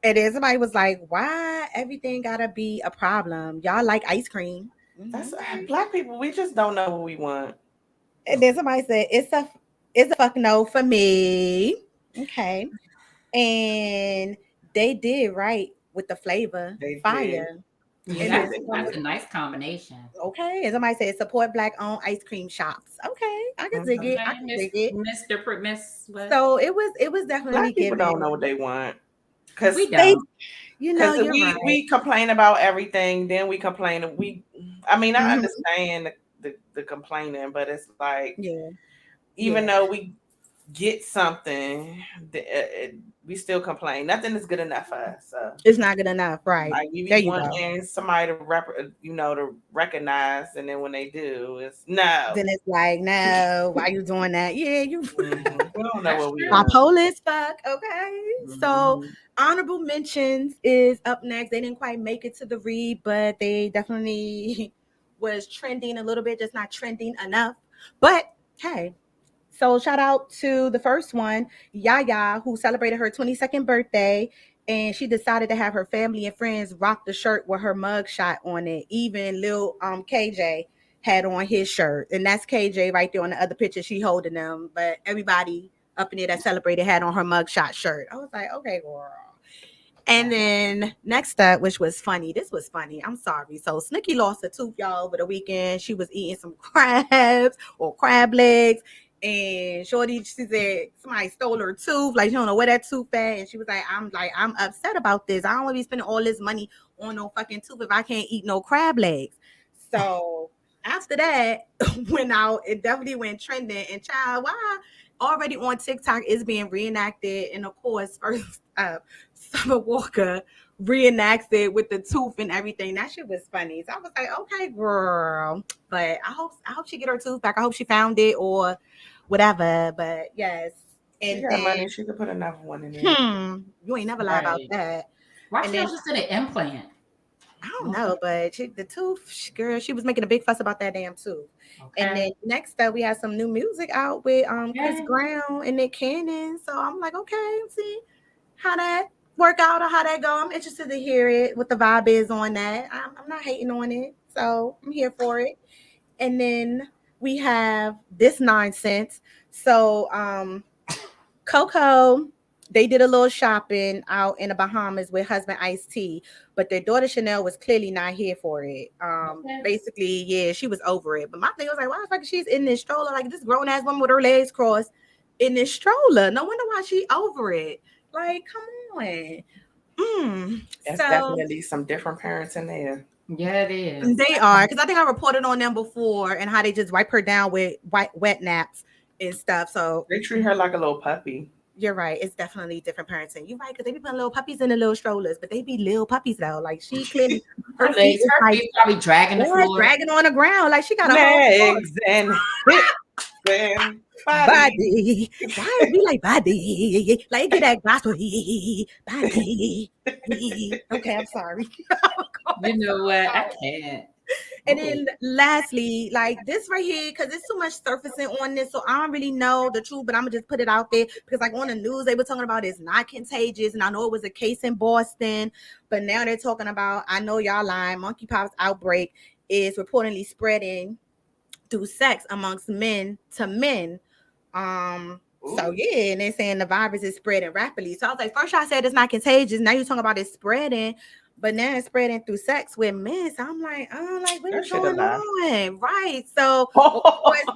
And then somebody was like, "Why everything gotta be a problem? Y'all like ice cream?" That's Okay. Black people. We just don't know what we want. And then somebody said, "It's a fuck no for me." Okay, and they did right with the flavor, They did. fire. Yeah, And then that's a nice combination. okay, and somebody said support Black-owned ice cream shops. Okay, I can dig it. I Okay, can dig it. Miss what? So it was definitely Black people don't know given. what they want because We They, don't. you're right. we complain about everything, then we complain. I mean, I Mhm. understand the complaining, but it's like Yeah, even yeah. though we get something, we still complain. Nothing is good enough for us. So It's not good enough, right? like we There be you go. wanting somebody to recognize, and then when they do, it's no. Then it's like, no, why you doing that? Yeah, you We don't know That's what we true. want. bipolar as fuck. Okay, so Mhm. honorable mentions is up next. They didn't quite make it to the read, but they definitely was trending a little bit, just not trending enough. But hey, so shout out to the first one, Yaya, who celebrated her 22nd birthday, and she decided to have her family and friends rock the shirt with her mug shot on it. Even Lil KJ had on his shirt, and that's KJ right there on the other picture. She holding them, but everybody up in there that celebrated had on her mug shot shirt. I was like, okay, girl. And then next up, which was funny. This was funny. I'm sorry. So Snooki lost a tooth, y'all, over the weekend. She was eating some crabs or crab legs. And Shorty, she said somebody stole her tooth. Like, she don't know where that tooth at. And she was like, I'm upset about this. I don't want to be spending all this money on no fucking tooth if I can't eat no crab legs. So after that went out, it definitely went trending. And child, why already on TikTok is being reenacted. And of course, first Summer Walker reenacts it with the tooth and everything. That shit was funny. So I was like, okay, girl. But I hope she get her tooth back. I hope she found it or whatever. But yes. She And got then money. She could put another one in there. you ain't never lie about Right. that. Why And she then don't just get an implant? I don't know, but the tooth, girl, she was making a big fuss about that damn tooth. And Okay. then next up, we have some new music out with Chris Okay. Brown and Nick Cannon. So I'm like, okay, see how that work out or how that go. I'm interested to hear it, what the vibe is on that. I'm not hating on it, so I'm here for it. And then we have this nonsense. So Coco, they did a little shopping out in the Bahamas with husband Ice T, but their daughter Chanel was clearly not here for it. Okay. Basically, yeah, she was over it. But my thing was like, why the fuck is she's in this stroller? Like this grown ass woman with her legs crossed in this stroller. No wonder why she over it. Like, come on. That's So definitely some different parents in there. Yeah, it is. they are, because I think I reported on them before and how they just wipe her down with wet naps and stuff. So They treat her like a little puppy. you're right. It's definitely different parenting. You're right, because they be putting little puppies in the little strollers, but they be little puppies though. Like she clearly her feet is Her like feet probably dragging the floor. dragging on the ground. Like she got a whole Legs and hips and body. body. Why is we like body? Like get that gospel body. Okay, I'm sorry. You know what? I can't. And then lastly, like this right here, because it's too much surfacing on this, so I don't really know the truth, but I'm gonna just put it out there because, like, on the news, they were talking about it's not contagious, and I know it was a case in Boston, but now they're talking about, I know y'all lying, monkeypox outbreak is reportedly spreading through sex amongst men to men. So yeah, and they're saying the virus is spreading rapidly. So I was like, first y'all said it's not contagious, now you're talking about it spreading. But now it's spreading through sex with men. So I'm like, what That is shit going alive. on? Right. So of course,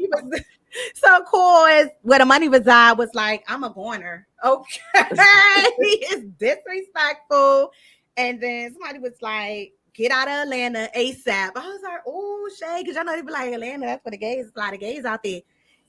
of course, where the money reside was like, I'm a goner. Okay. It's disrespectful. And then somebody was like, get out of Atlanta ASAP. I was like, oh, Shay, because y'all know they be like, Atlanta, that's for the gays. A lot of gays out there.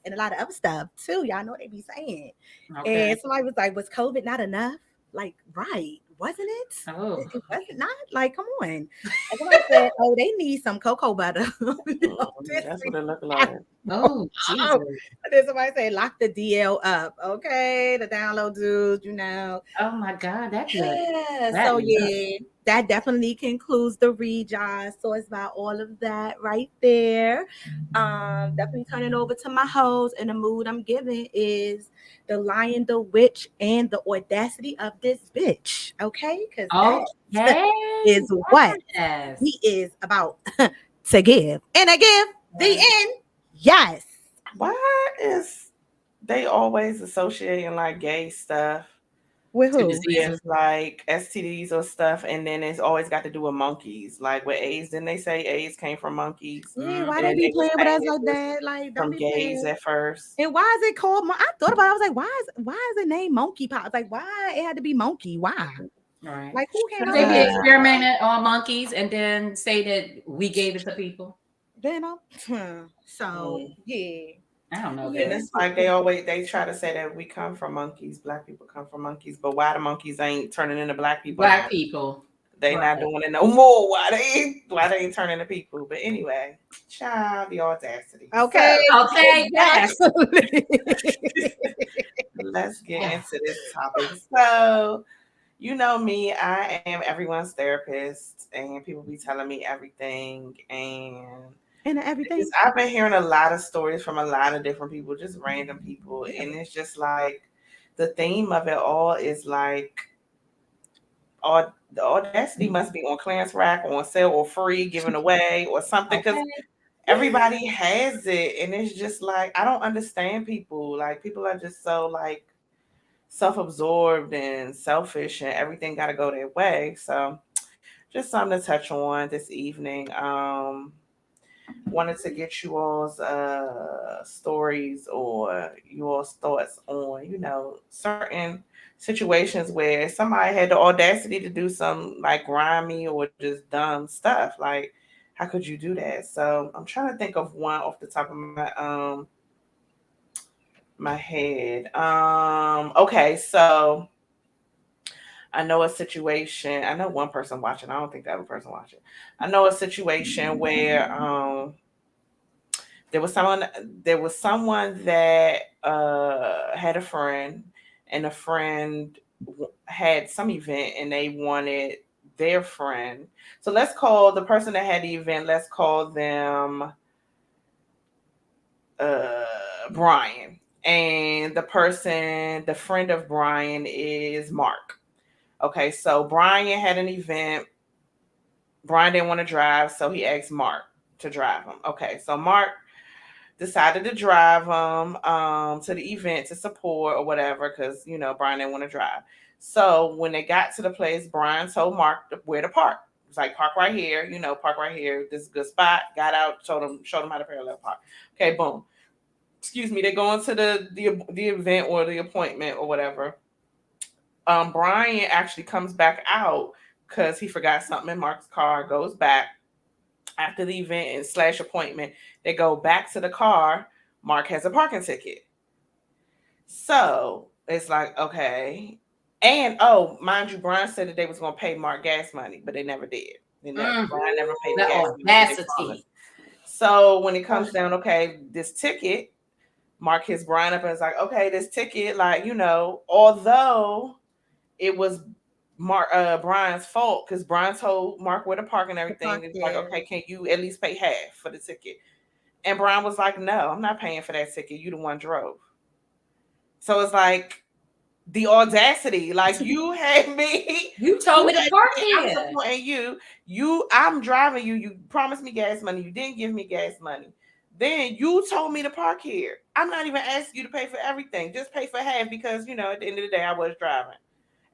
And a lot of other stuff too. Y'all know what they be saying. Okay. And somebody was like, was COVID not enough? Like, right. Wasn't it? Oh. It wasn't not? Like, come on. And somebody said, oh, they need some cocoa butter. That's what it looked like. Oh, Jesus. And then somebody said, lock the DL up. Okay. The download dudes, Oh my God. That's Yeah. So yeah, that definitely concludes the read, y'all. So it's about all of that right there. Definitely turning over to my host, and the mood I'm giving is the lion, the witch, and the audacity of this bitch. Okay, because that Okay. is what Yes. he is about to give. And I give the end. Yes. Why is they always associating like gay stuff With Two who? diseases. with like STDs or stuff, and then it's always got to do with monkeys. Like with AIDS, didn't they say AIDS came from monkeys? Yeah, why And they then be they were playing with saying us it like was that? Like, don't from be gays playing. at first. And why is it called? I thought about it. I was like, why is it named monkeypox? Like, why it had to be monkey? Why? Right. Like, who came Because up they with be that? experimenting on monkeys and then say that we gave it to people. You know? So yeah. I don't know, And girl. it's like they try to say that we come from monkeys, black people come from monkeys, but why the monkeys ain't turning into black people now? Black people. They Right. not doing it no more. Why they ain't turning to people? But anyway, child, the audacity. Okay. Okay, yes. Let's get into this topic. So, you know me, I am everyone's therapist, and people be telling me everything. And everything. I've been hearing a lot of stories from a lot of different people, just random people, and it's just like the theme of it all is like the audacity must be on clearance rack, on sale, or free, given away, or something. Because everybody has it, and it's just like I don't understand people. Like people are just so like self-absorbed and selfish, and everything got to go their way. So, just something to touch on this evening. Wanted to get you all's stories or you all's thoughts on, certain situations where somebody had the audacity to do some like grimy or just dumb stuff. Like, how could you do that? So I'm trying to think of one off the top of my head. Okay, so I know a situation. I know one person watching. I don't think the other person watching. I know a situation where there was someone that had a friend, and a friend had some event, and they wanted their friend. So let's call the person that had the event. Let's call them Brian, and the friend of Brian is Mark. Okay, so Brian had an event. Brian didn't want to drive, so he asked Mark to drive him. Okay, so Mark decided to drive him to the event to support or whatever, because Brian didn't want to drive. So when they got to the place, Brian told Mark where to park. It's like, park right here, park right here. This is a good spot. Got out, showed him how to parallel park. Okay, boom. Excuse me. They go into the event or the appointment or whatever. Brian actually comes back out because he forgot something in Mark's car. Goes back after the event and slash appointment. They go back to the car. Mark has a parking ticket. So it's like, okay. And mind you, Brian said that they was gonna pay Mark gas money, but they never did. Brian never paid the The gas money. They promised. audacity. So when it comes down, okay, this ticket, Mark hits Brian up and is like, okay, this ticket, like, although it was Brian's fault, because Brian told Mark where to park and everything. It's like, okay, can you at least pay half for the ticket? And Brian was like, no, I'm not paying for that ticket. You the one drove. So it's like the audacity. Like, you had me. You told me to park I'm here. supporting you. I'm driving you. You promised me gas money. You didn't give me gas money. Then you told me to park here. I'm not even asking you to pay for everything. Just pay for half, because at the end of the day I was driving.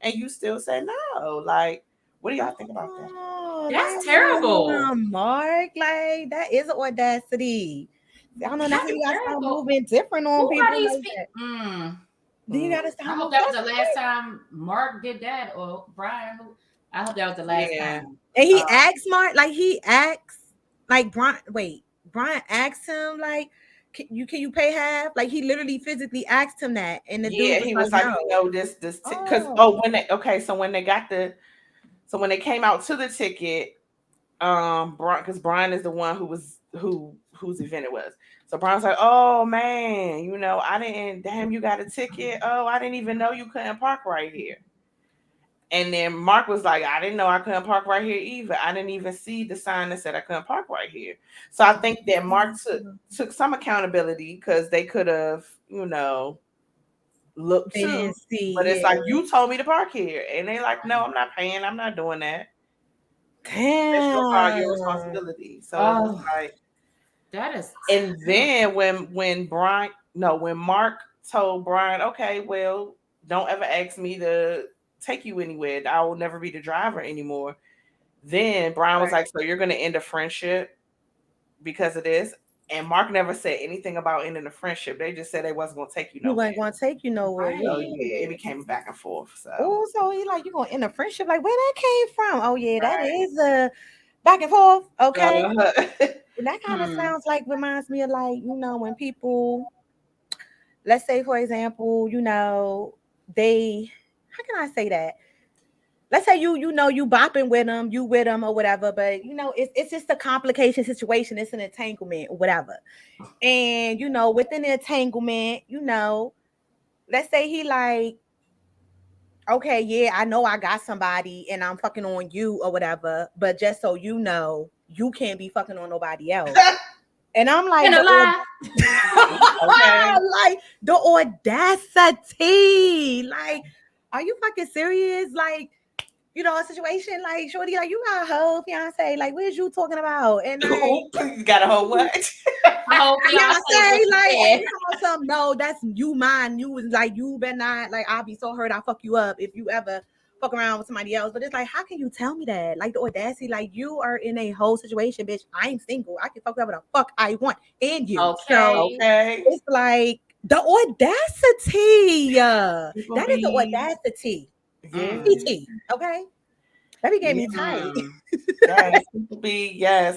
And you still say no. Like, what do y'all think about that? Oh, That's terrible. Mark. Like, that is audacity. I don't know. That's when you gotta start terrible. moving different on Who people are these like people? that. Then you gotta start I hope moving. that was the last time Mark did that, or Brian. I hope that was the last time. And he asked Mark, like he asked, like Brian. Wait, Brian asked him, like, can you pay half? Like, he literally physically asked him that, and the dude was he like, was like, no. this because when they came out to the ticket, because Brian is the one whose event it was. So Brian's like, oh man, I didn't, damn, you got a ticket. Oh, I didn't even know you couldn't park right here. And then Mark was like, I didn't know I couldn't park right here either. I didn't even see the sign that said I couldn't park right here. So I think that Mark took some accountability because they could have, looked They too. didn't see. But it's yeah. like, you told me to park here. And they like, no, I'm not paying. I'm not doing that. It's your car, your Damn. responsibility. So Oh. it's like, That is. and then when Mark told Brian, okay, well, don't ever ask me to take you anywhere. I will never be the driver anymore. Then Brian was like, so you're gonna end a friendship because of this? And Mark never said anything about ending the friendship. They just said they wasn't gonna take you He nowhere. wasn't gonna take you nowhere. Right. So yeah, it became back and forth. So Oh, so he like, you gonna end a friendship? Like, where that came from? Oh yeah, that Right. is a back and forth. Okay. Uh-huh. And that kind of sounds like, reminds me of like, when people, let's say for example, they, how can I say that? Let's say you bopping with them, you with them or whatever, but it's just a complication situation. It's an entanglement or whatever. And within the entanglement, let's say he like, okay, yeah, I know I got somebody and I'm fucking on you or whatever, but just so you know, you can't be fucking on nobody else. And I'm like, lie. Okay. like the audacity. Like, are you fucking serious? Like, a situation like, shorty, like, you got a whole fiance. Like, what is you talking about? And like, You got a whole what? I hope fiance, like, no, that's you mine. You was like, you better not, like, I'll be so hurt, I'll fuck you up if you ever fuck around with somebody else. But it's like, how can you tell me that? Like, the audacity, like, you are in a whole situation, bitch. I'm single. I can fuck whoever the fuck I want and you. Okay. So it's like the audacity. That is the audacity. Yeah. PT, okay? That be getting me tight. Yes, people be, I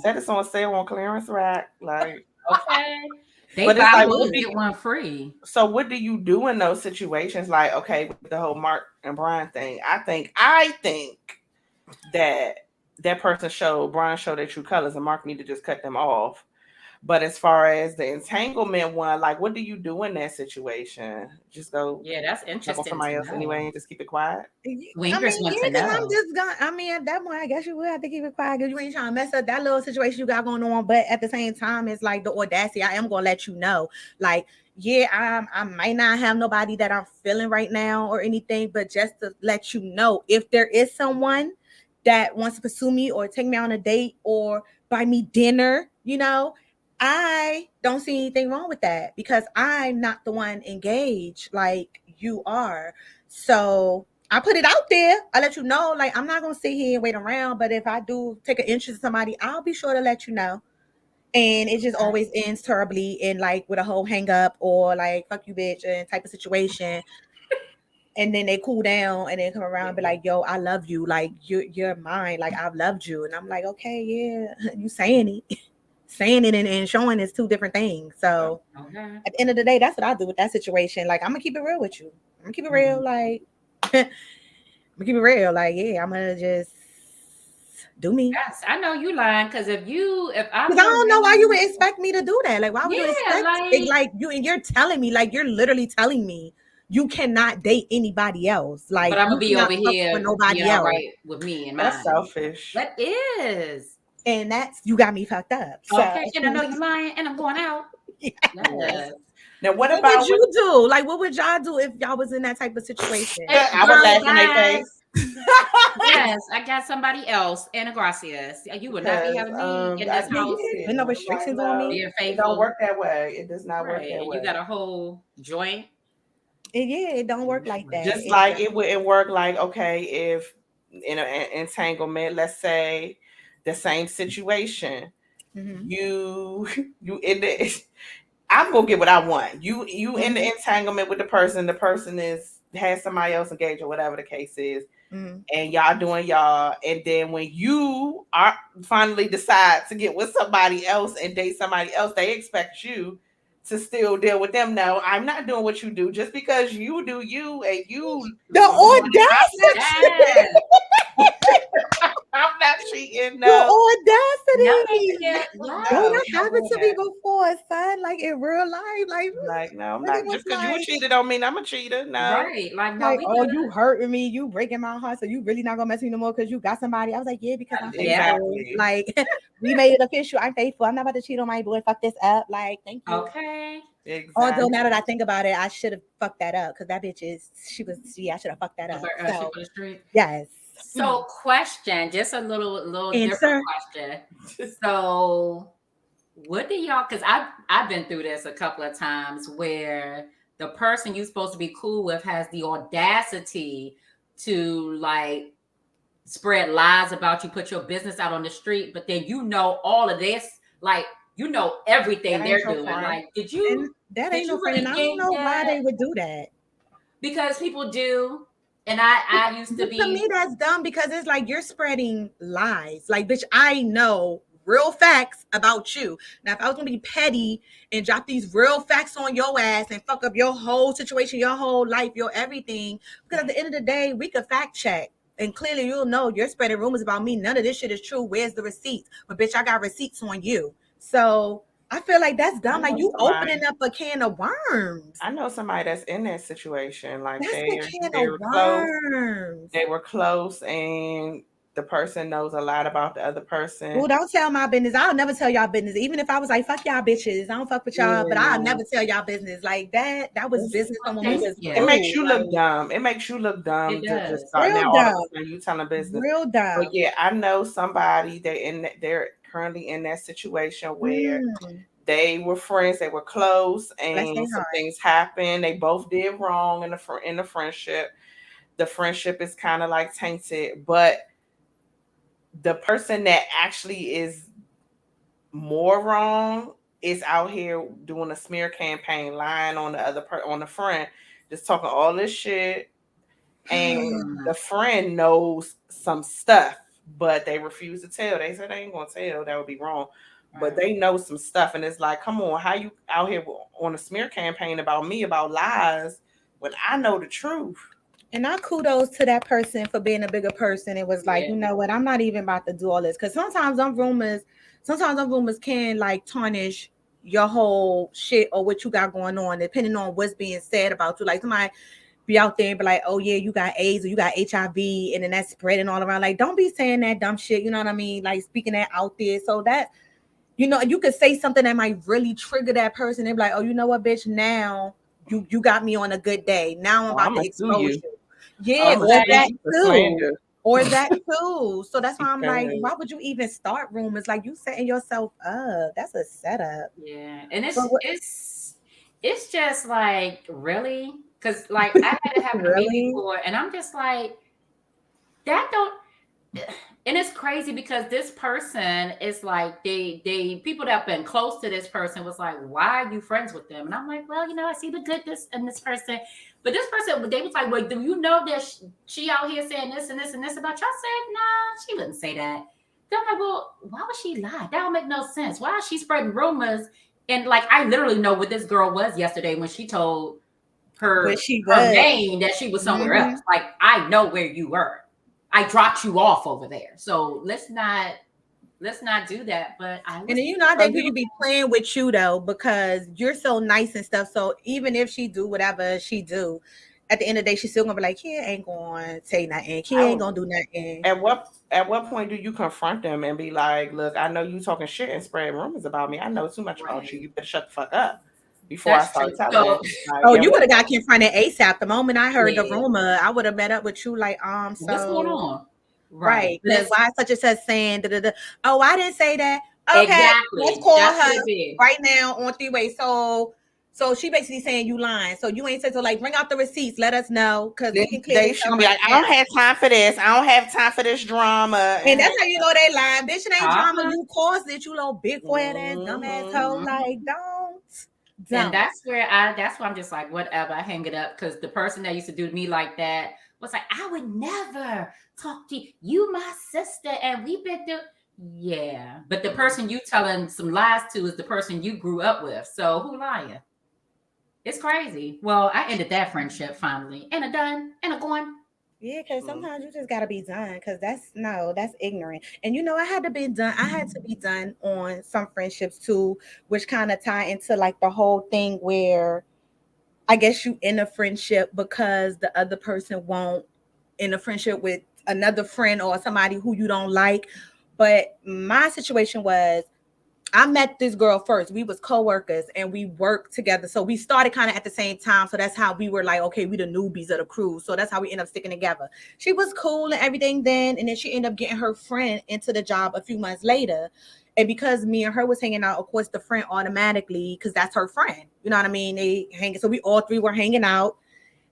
said it's on sale on clearance rack. Like, okay. They but it's buy like, one, get one free. So what do you do in those situations? Like, okay, with the whole Mark and Brian thing, I think that person Brian showed their true colors, and Mark need to just cut them off. But as far as the entanglement one, like, what do you do in that situation? Just go, that's interesting. Somebody else anyway, and just keep it quiet. Wingers want to know. I'm just gonna. I mean, at that point, I guess you will have to keep it quiet because you ain't trying to mess up that little situation you got going on. But at the same time, it's like the audacity. I am gonna let you know, like, yeah, I might not have nobody that I'm feeling right now or anything, but just to let you know, if there is someone that wants to pursue me or take me on a date or buy me dinner, I don't see anything wrong with that because I'm not the one engaged like you are. So I put it out there. I let you know, like, I'm not going to sit here and wait around. But if I do take an interest in somebody, I'll be sure to let you know. And it just always ends terribly in like with a whole hang up or like, fuck you, bitch, and type of situation. And then they cool down and then come around and be like, yo, I love you. Like, you're mine. Like, I've loved you. And I'm like, okay, yeah, you saying it. Saying it and showing is two different things. So at the end of the day, that's what I do with that situation. Like, I'm gonna keep it real with you. I'm gonna keep it real. Like, I'm gonna keep it real. Like, yeah, I'm gonna just do me. Yes, I know you lying because I don't know why you would expect me to do that. Like, why would you expect like you? And you're telling me, like, you're literally telling me you cannot date anybody else. Like, but I'm gonna be over here with nobody else. Right with me and mine. That's selfish. That is. And that's, you got me fucked up. So. Okay, and I know you're lying, and I'm going out. Yes. Now, what would you do? Like, what would y'all do if y'all was in that type of situation? I would laugh in their face. Yes, I got somebody else. Anna Gracias. You would not be having me in this house. There's no restrictions on me. It don't work that way. It does not work that way. You got a whole joint. It don't work like that. Just like it wouldn't work like, okay, if in an entanglement, let's say the same situation, you in the I'm gonna get what I want. You in the entanglement with the person has somebody else engaged or whatever the case is, and y'all doing y'all, and then when you are finally decide to get with somebody else and date somebody else, they expect you to still deal with them. No, I'm not doing what you do just because you do you and you the audacity. I'm not cheating. The No. audacity. What? Yo, No. that happened to me before, son. Like in real life. Like, no, I'm Really not. was Just because you like, cheated on me, I'm a cheater. No. Right. Like, no, we oh, good. you hurting me, you breaking my heart, so you really not gonna mess with me no more because you got somebody. I was like, yeah, because I'm faithful. Exactly. Like, we made it official. I'm faithful. I'm not about to cheat on my boy. Fuck this up. Like, thank you. Okay. Exactly. Although now that I think about it, I should have fucked that up because that bitch is. I should have fucked that up. She So for the street. yes. So, question, just a little Answer. different question. So, what do y'all? Because I've been through this a couple of times where the person you're supposed to be cool with has the audacity to like spread lies about you, put your business out on the street, but then you know all of this, like you know everything That they're ain't your doing. friend. Like, did And you? that Did ain't no you friend, really and I don't think know why that? they would do that. Because people do, and I used to But to me, be. that's dumb because it's like you're spreading lies. Like, bitch, I know real facts about you. Now, if I was gonna be petty and drop these real facts on your ass and fuck up your whole situation, your whole life, your everything, because at the end of the day, we could fact check. And clearly, you'll know you're spreading rumors about me. None of this shit is true. Where's the receipts? But bitch, I got receipts on you. So I feel like that's dumb. Like you opening up a can of worms. I know somebody that's in that situation. Like That's they a can they of were close. worms. They were close, and the person knows a lot about the other person. Well, don't tell my business. I'll never tell y'all business. Even if I was like, fuck y'all bitches. I don't fuck with y'all, but I'll never tell y'all business. Like that was business from when we was It makes you look like, dumb. It makes you look dumb It to just does. start real now. All of dumb. a sudden, you telling business. Real dumb. But yeah, I know somebody they're currently in that situation where they were friends, they were close, and some things happened. They both did wrong in the friendship. The friendship is kind of like tainted, but the person that actually is more wrong is out here doing a smear campaign, lying on the on the friend, just talking all this shit. And the friend knows some stuff, but they refuse to tell. They said they ain't gonna tell. That would be wrong. But they know some stuff, and it's like, come on, how you out here on a smear campaign about me, about lies, when I know the truth? And I kudos to that person for being a bigger person. It was like, you know what, I'm not even about to do all this. Because sometimes them rumors can like tarnish your whole shit or what you got going on, depending on what's being said about you. Like somebody be out there and be like, oh yeah, you got AIDS or you got HIV, and then that's spreading all around. Like, don't be saying that dumb shit, you know what I mean? Like speaking that out there. So that, you know, you could say something that might really trigger that person. They're like, oh, you know what, bitch, now you got me on a good day. Now I'm about to expose you. Yeah, or that too. Or that too. So that's why I'm like, why would you even start rumors? Like you setting yourself up. That's a setup. Yeah, and it's just like, really, because like I had it happen to me before, and I'm just like, that don't. And it's crazy because this person is like they people that have been close to this person was like, why are you friends with them? And I'm like, well, you know, I see the goodness in this person, but this person, they was like, well, do you know that she out here saying this and this and this about you? I said, nah, she wouldn't say that. Then I'm like, well, why would she lie? That don't make no sense. Why is she spreading rumors? And like, I literally know what this girl was yesterday when she told her name that she was somewhere else. Like, I know where you were. I dropped you off over there. So let's not do that. But and then, you know, I think people be playing with you though, because you're so nice and stuff. So even if she do whatever she do, at the end of the day, she's still gonna be like, he ain't gonna say nothing. He ain't gonna do nothing. At what point do you confront them and be like, look, I know you talking shit and spreading rumors about me. I know too much about you. You better shut the fuck up before I start telling. You would have got confronted ASAP. The moment I heard the rumor, I would have met up with you like, so what's going on? Right. Because why such and such saying oh, I didn't say that. Okay, exactly. Let's call her right now on three-way. So she basically saying you lying. So you ain't said, so like bring out the receipts, let us know, because we can clearly she gonna be like, I don't have time for this. I don't have time for this drama. And that's how you know they lying. Bitch, it ain't drama. You caused it, you little big forehead ass, dumb asshole. Like, don't. And that's where I'm just like, whatever, I hang it up, because the person that used to do to me like that was like, I would never talk to you. You my sister, and we've been through. Yeah, but the person you telling some lies to is the person you grew up with. So who lying? It's crazy. Well, I ended that friendship finally, and a done, and a gone. Yeah, because sometimes you just gotta be done. Because that's ignorant. And I had to be done. I had to be done on some friendships too, which kind of tie into like the whole thing where I guess you in a friendship because the other person won't in a friendship with another friend or somebody who you don't like. But my situation was I met this girl first. We was co-workers and we worked together. So we started kind of at the same time. So that's how we were like, okay, we the newbies of the crew. So that's how we end up sticking together. She was cool and everything then. And then she ended up getting her friend into the job a few months later. And because me and her was hanging out, of course, the friend automatically, because that's her friend. You know what I mean? They hanging. So we all three were hanging out.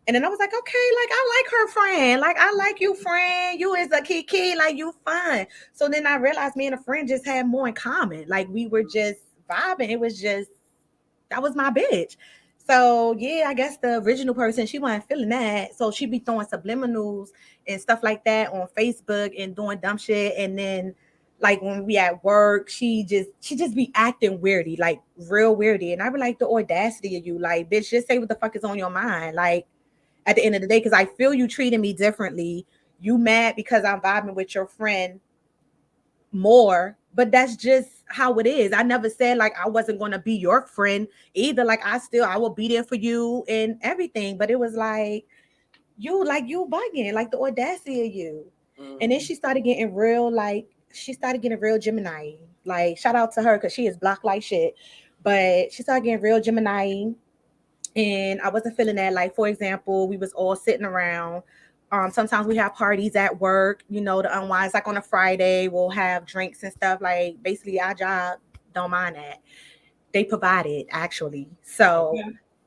And then I was like, okay, like I like her friend. Like I like you, friend. You is a kiki, like you fun. So then I realized me and a friend just had more in common. Like we were just vibing. It was just that was my bitch. So yeah, I guess the original person, she wasn't feeling that. So she be throwing subliminals and stuff like that on Facebook and doing dumb shit. And then like when we at work, she just be acting weirdy, like real weirdy. And I be like the audacity of you, like, bitch, just say what the fuck is on your mind. Like at the end of the day, because I feel you treating me differently. You mad because I'm vibing with your friend more, but that's just how it is. I never said like I wasn't gonna be your friend either. Like I will be there for you and everything. But it was like you bugging, like the audacity of you. And then she started getting real Gemini. Like shout out to her because she is blocked like shit. But she started getting real Gemini and I wasn't feeling that. Like, for example, we was all sitting around. Sometimes we have parties at work, to unwind. It's like on a Friday, we'll have drinks and stuff. Like, basically, our job don't mind that. They provide it, actually. So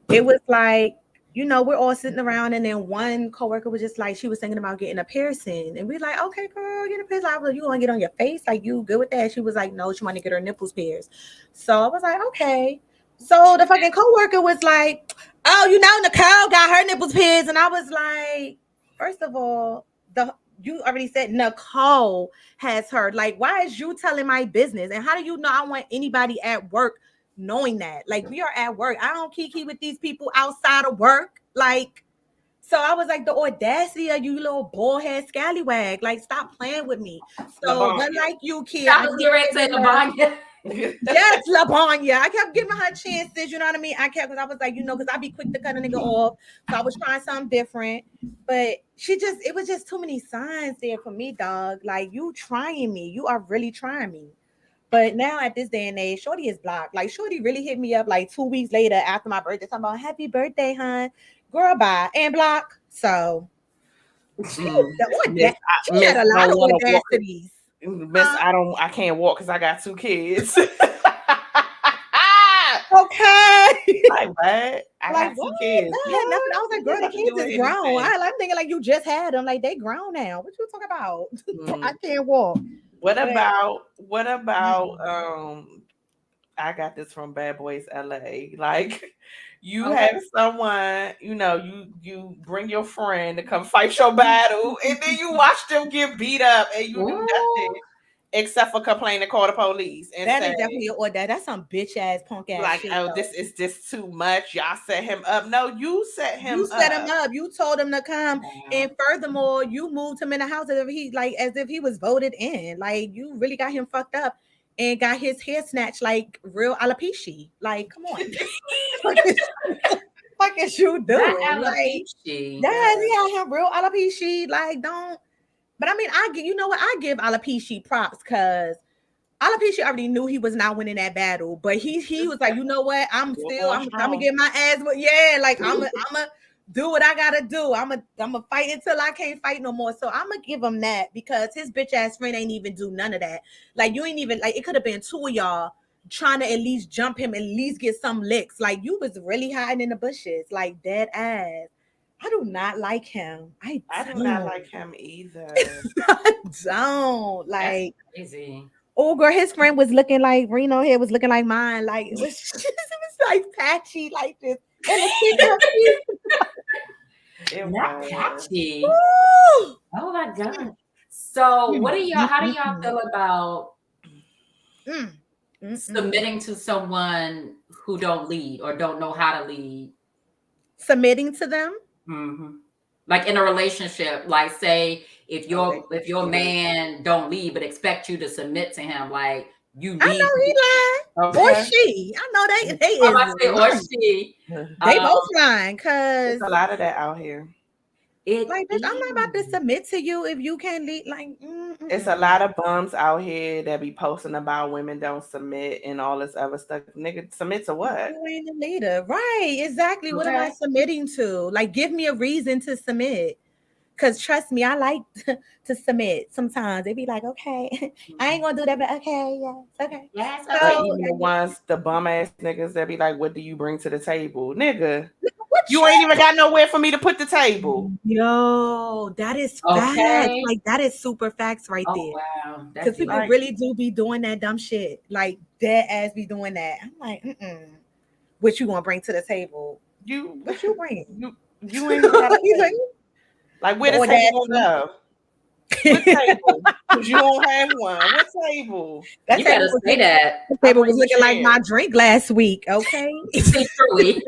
it was like, we're all sitting around, and then one coworker was just like, she was thinking about getting a piercing, and we like, okay, girl, get a piercing. I was like, you want to get on your face? Like, you good with that? She was like, no, she want to get her nipples pierced. So I was like, okay. So the fucking coworker was like, oh, Nicole got her nipples pierced, and I was like, first of all, you already said Nicole has her. Like, why is you telling my business? And how do you know I want anybody at work knowing that? Like, we are at work. I don't kiki with these people outside of work. Like, so I was like, the audacity of you little ballhead scallywag. Like, stop playing with me. So, but like you, kid, I was getting ready to say Lavanya. yes, Lavanya. I kept giving her chances, you know what I mean? Because I was like, because I'd be quick to cut a nigga off. So I was trying something different. But it was just too many signs there for me, dog. Like, you trying me. You are really trying me. But now at this day and age, Shorty is blocked. Like, Shorty really hit me up like 2 weeks later after my birthday, talking about happy birthday, hon. Girl, bye. And block. So she had a lot of audacities. Miss, I can't walk because I got 2 kids. Okay. Like what? I got 2 kids. No, nothing. I was like, girl, the kids is grown. I'm thinking like you just had them. Like they grown now. What you talking about? I can't walk. What about I got this from Bad Boys LA. Like you have someone, you bring your friend to come fight your battle, and then you watch them get beat up and you do nothing except for complain and call the police. And that is definitely an order. That's some bitch ass punk ass like, shit, oh, though. this is just too much. Y'all set him up. No, you set him up. You set him up. You told him to come. And furthermore, you moved him in the house as if he was voted in. Like you really got him fucked up and got his hair snatched like real alopecia. Like, come on. What is you doing? Like, yeah, him real alopecia. Like, don't. But I mean, I give alopecia props because alopecia already knew he was not winning that battle, but he was like, you know what? I'm gonna get my ass. Yeah, like I'm gonna do what I gotta do. I'm gonna fight until I can't fight no more. So I'm gonna give him that because his bitch ass friend ain't even do none of that. Like you ain't even like it could have been 2 of y'all trying to at least jump him, at least get some licks. Like you was really hiding in the bushes, like dead ass. I do not like him. I do not like him either. I don't like. That's crazy. Oh, girl, his friend was looking like Reno hair was looking like mine. Like it was like patchy, like this. Not patchy. Woo! Oh my god. So what do y'all? How do y'all feel about submitting to someone who don't lead or don't know how to lead? Submitting to them? Mm-hmm. Like in a relationship, like say if Oh, your man don't lead but expect you to submit to him, like you I lead. know he lying. Or okay. she. I know they I'm is about to say or lying. she. They Um, both lying because There's a lot of that out here. it like bitch, I'm not about to is. submit to you if you can't lead like It's a lot of bums out here that be posting about women don't submit and all this other stuff. Nigga, submit to what? you ain't a leader. Right, exactly. What am I Okay. submitting to? Like give me a reason to submit. Cause trust me, I like to submit sometimes. They be like, okay, I ain't gonna do that, but okay, yes, okay. Yes, Or okay. So even the ones, the bum ass niggas that be like, what do you bring to the table? Nigga, what you ain't even got nowhere for me to put the table. yo, that is facts. Okay. Like that is super facts right Oh there. wow, that's Because deep. people Like, really do be doing that dumb shit. Like dead ass be doing that. I'm like, what you gonna bring to the table? you, What you bring? you ain't even got a He's like, table. Like, where the the table gonna audacity. go? What table? Because you don't have one. What table? That You table better was say that. the I table was bring looking like my chairs. drink last week. Okay. Truly.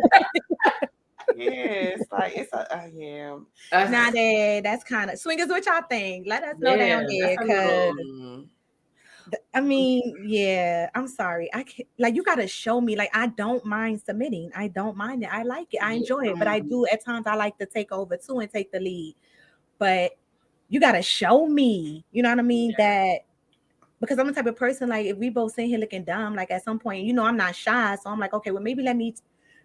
Yeah, it's like, it's a, yeah. Nah, that's kind of swingers. What y'all think? Let us know Yeah, down there, that's a little. cause Mm. I mean, yeah, I'm sorry. I can't, like you gotta show me. Like I don't mind submitting. I don't mind it. I like it. I Yeah. enjoy it. But I do at times I like to take over too and take the lead. But you gotta show me. You know what I mean? That because I'm the type of person like if we both sitting here looking dumb, like at some point, you know, I'm not shy. So I'm like, okay, well, maybe let me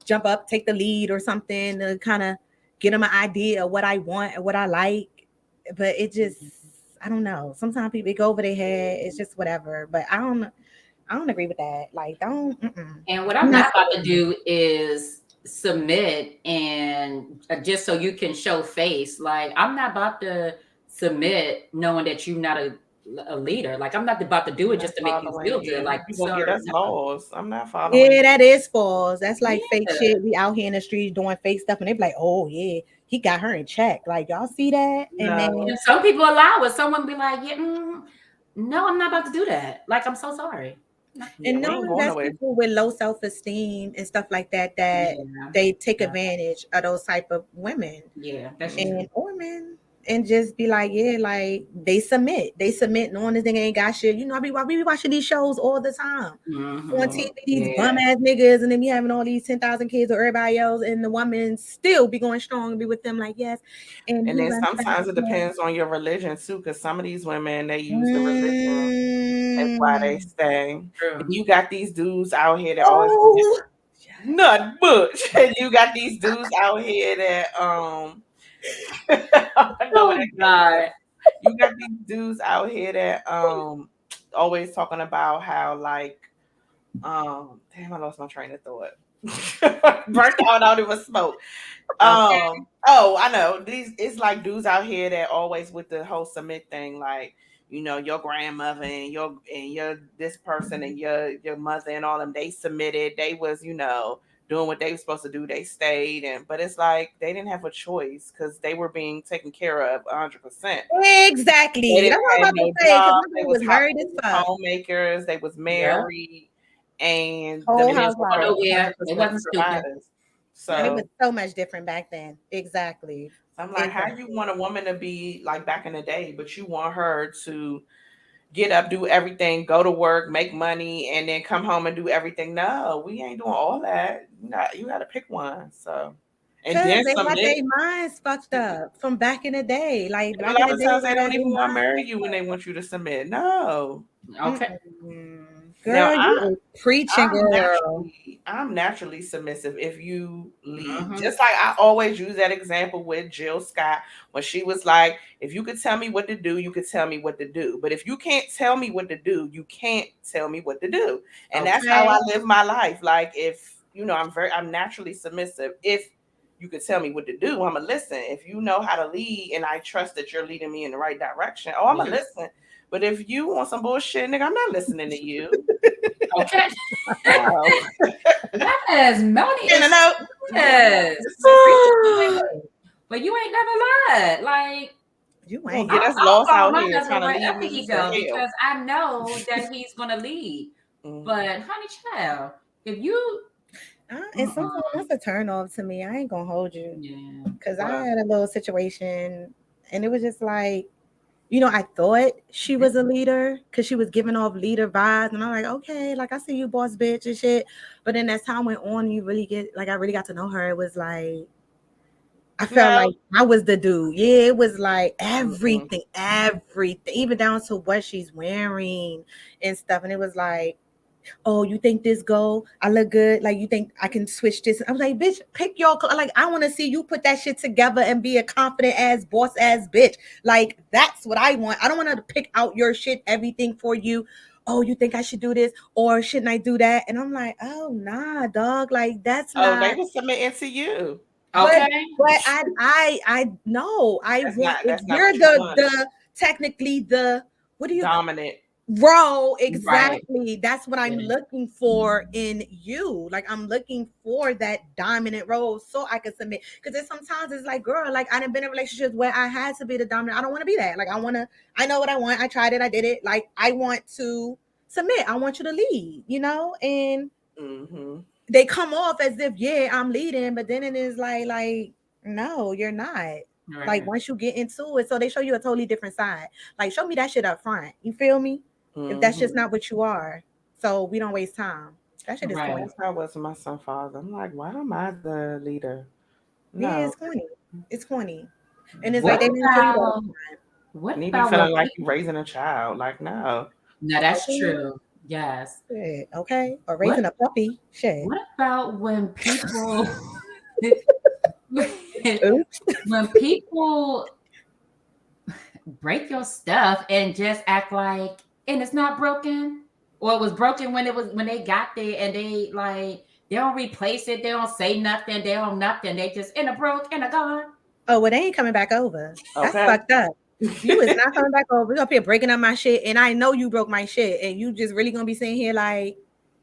jump up, take the lead or something to kind of get them an idea of what I want and what I like. But it just I don't know. Sometimes people go over their head. It's just whatever. But I don't agree with that. Like, don't. And what I'm I'm not. not about to do is submit and just so you can show face. Like I'm not about to submit knowing that you're not a leader. Like I'm not about to do I'm it not just to make you following feel good. you. Like You gonna get sir, us lost. I'm not following Yeah, you. that is false. That's like fake yeah. shit. We out here in the streets doing fake stuff, and they be like, "Oh yeah, he got her in check." Like y'all see that, and then No. And some people allow it. Someone be like, yeah, no, I'm not about to do that. Like I'm so sorry. No. Yeah, and we ain't knowing going that's nowhere. people with low self esteem and stuff like that that Yeah, they take yeah, advantage of those type of women yeah. That's Mm. true. and or men and just be like, yeah, like they submit knowing this nigga ain't got shit. You know, we be watching these shows all the time on Mhm. TV, these Yeah. bum ass niggas, and then we having all these 10,000 kids or everybody else, and the woman still be going strong and be with them like yes, and And he then runs fast. sometimes it depends on your religion too, because some of these women they use the religion as why they Mm. stay. And True. you got these dudes out here that always Oh, nut bush. And you got these dudes out here that I know what Oh that came from. God. You got these dudes out here that always talking about how like damn, I lost my train of thought. Burnt out, I don't even smoke. Okay. Oh, I know. These it's like dudes out here that always with the whole submit thing, like, you know, your grandmother and your this person and your mother and all them, they submitted, they was, you know, doing what they were supposed to do, they stayed, and but it's like they didn't have a choice because they were being taken care of 100%. They exactly. didn't That's what have I'm about to no say because job. my girl was married They as was fuck. homemakers. They was Yeah. married, and the Whole They men didn't go housewife. were nowhere. They 100% wasn't stupid. providers. Yeah. It So was so much different back then. Exactly. I'm like, how you Exactly. want a woman to be like back in the day, but you want her to get up, do everything, go to work, make money, and then come home and do everything? No, we ain't doing all that. You got to pick one. So, and Cause then they got submit. their minds fucked up from back in the day. Like And a back in lot the of day, times they where don't they even want to mind. marry you when they want you to submit. No. Okay. Now Girl, you are preaching, girl. I'm naturally submissive if you lead. Mhm. Just like I always use that example with Jill Scott when she was like, if you could tell me what to do, you could tell me what to do. But if you can't tell me what to do, you can't tell me what to do. And that's how Okay. I live my life. Like if you know, I'm naturally submissive. If you could tell me what to do, I'm gonna listen. If you know how to lead and I trust that you're leading me in the right direction, oh, I'm gonna Yeah. listen. But if you want some bullshit, nigga, I'm not listening to you. Okay. No. Yes, Melanie And I is know. yes. Dismissive. But you ain't never lied. Like You Gonna ain't. get us I'll lost follow out my here trying husband to lead wherever me he to go hell. because I know that he's gonna lead. Mhm. But honey child, if you And sometimes that's a turn off to me. I ain't gonna hold you. Yeah. Because I Wow. had a little situation and it was just like, I thought she was a leader because she was giving off leader vibes. And I'm like, okay, like I see you, boss bitch and shit. But then as time went on, you really get, like, I really got to know her. It was like, I felt No. like I was the dude. Yeah, it was like Mm-mm. everything, even down to what she's wearing and stuff. And it was like, oh, you think this go? I look good. Like, you think I can switch this? I was like, bitch, pick your like. I want to see you put that shit together and be a confident ass boss ass bitch. Like, that's what I want. I don't want to pick out your shit, everything for you. Oh, you think I should do this or shouldn't I do that? And I'm like, oh nah, dog. Like, that's Oh, they not. were submitting to you. But Okay. I know I want, if That's not you're what you want. the technically the, what do you, Dominant. bro, Right. exactly. That's what I'm Yeah. looking for in you. Like, I'm looking for that dominant role so I can submit. Because there's sometimes it's like, girl, like I done been in relationships where I had to be the dominant. I don't want to be that. Like, I know what I want. I tried it. I did it. Like, I want to submit. I want you to lead, and Mm-hmm. they come off as if, yeah, I'm leading, but then it is like, no, you're not. Like, Right. once you get into it, so they show you a totally different side. Like, show me that shit up front. You feel me? If that's just Mm-hmm. not what you are, so we don't waste time. That shit is Right. corny. That's how it was with my son father. I'm like, why am I the leader? Yeah, No. it's corny. It's corny, and it's like What they didn't show you that up about front. what And he be about when feeling like people? you raising a child. Like, no. No, that's Okay, true. Yes. shit, okay, or What raising a puppy. Shit. What about when people Oops. when people break your stuff and just act like and it's not broken, or it was broken when they got there and they don't replace it, they don't say nothing, they don't nothing, they just and it broke and it gone. Oh, well, they ain't coming back over. That's Okay. fucked up. You is not coming back over. You up here breaking up my shit, and I know you broke my shit, and you just really gonna be sitting here like,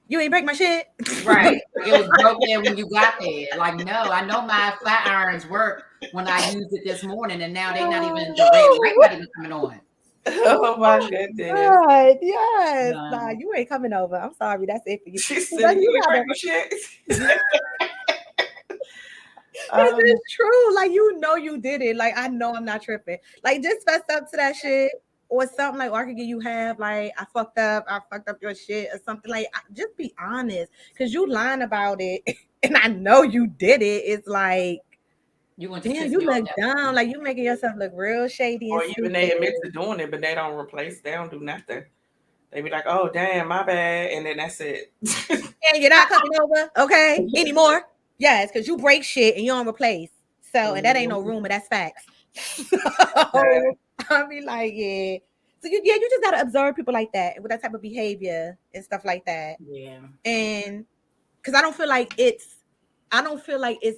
you ain't break my shit. Right. It was broken when you got there. Like, no, I know my flat irons work when I used it this morning, and now they not even the red light not even coming on. Oh my goodness. God, yes. Nah, No. you ain't coming over. I'm sorry. That's it for you. She said, But you you ain't gotta. break my shit. Because um, it's true. Like, you did it. Like, I know I'm not tripping. Like, just fess up to that shit or something like, or I could get you half. Like, I fucked up. I fucked up your shit or something. Like, just be honest. Because you lying about it and I know you did it. It's like, You want to damn, piss you me off look that dumb. way. Like, you making yourself look real shady and or even they stupid. admit to doing it, but they don't replace, they don't do nothing. They be like, oh, damn, my bad. And then that's it. And you're not coming over, okay, anymore. Yes, because you break shit and you don't replace. So, and that ain't no rumor, that's facts. So, I be like, yeah. So you just gotta observe people like that with that type of behavior and stuff like that. Yeah. And because I don't feel like it's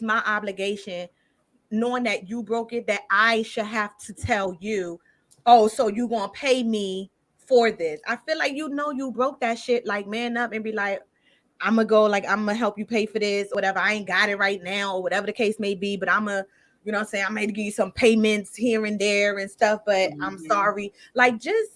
my obligation, knowing that you broke it, that I should have to tell you, oh, so you gonna pay me for this. I feel like you broke that shit, like, man up and be like, I'm gonna go, like, I'm gonna help you pay for this or whatever. I ain't got it right now or whatever the case may be, but I'm gonna, what I'm saying, I'm gonna give you some payments here and there and stuff, but I'm sorry. Like, just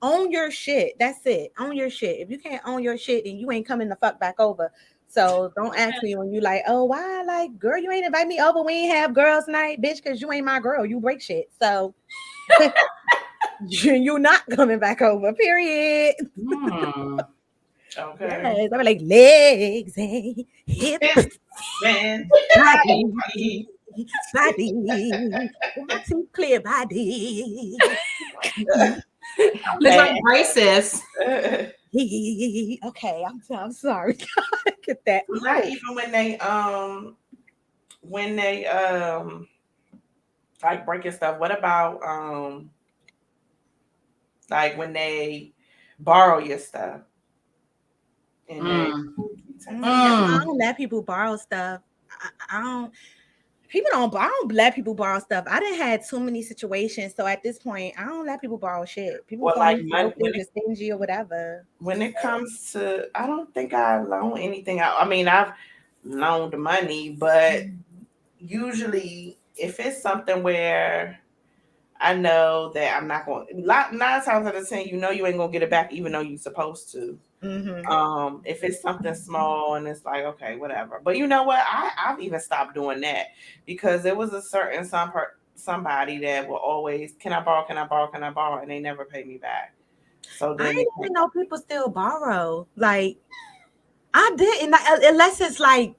own your shit. That's it. Own your shit. If you can't own your shit, then you ain't coming the fuck back over. So don't ask me when you like, oh, why? Like, girl, you ain't invite me over. We ain't have girls night, bitch, because you ain't my girl. You break shit. So you're not coming back over, period. Hmm. Okay. Yes, I be like, legs and hips, Man. body, body, one, two, clear body. Looks like braces. Okay, I'm sorry. Get that. Not even when they like breaking stuff. What about like when they borrow your stuff and they I don't let people borrow stuff. I don't. I don't let people borrow stuff. I done had too many situations, so at this point, I don't let people borrow shit. People Well, call like me money, selfish or stingy or whatever. when it comes to, I don't think I loan anything out. I mean, I've loaned money, but usually if it's something where I know that I'm not going, nine times out of 10, you know you ain't gonna get it back, even though you're supposed to. If it's something small and it's like, okay, whatever. But you know what? I've even stopped doing that because there was a certain somebody that will always, can I borrow, can I borrow, can I borrow? And they never pay me back. So I then didn't even know people still borrow. Like, I didn't, unless it's like,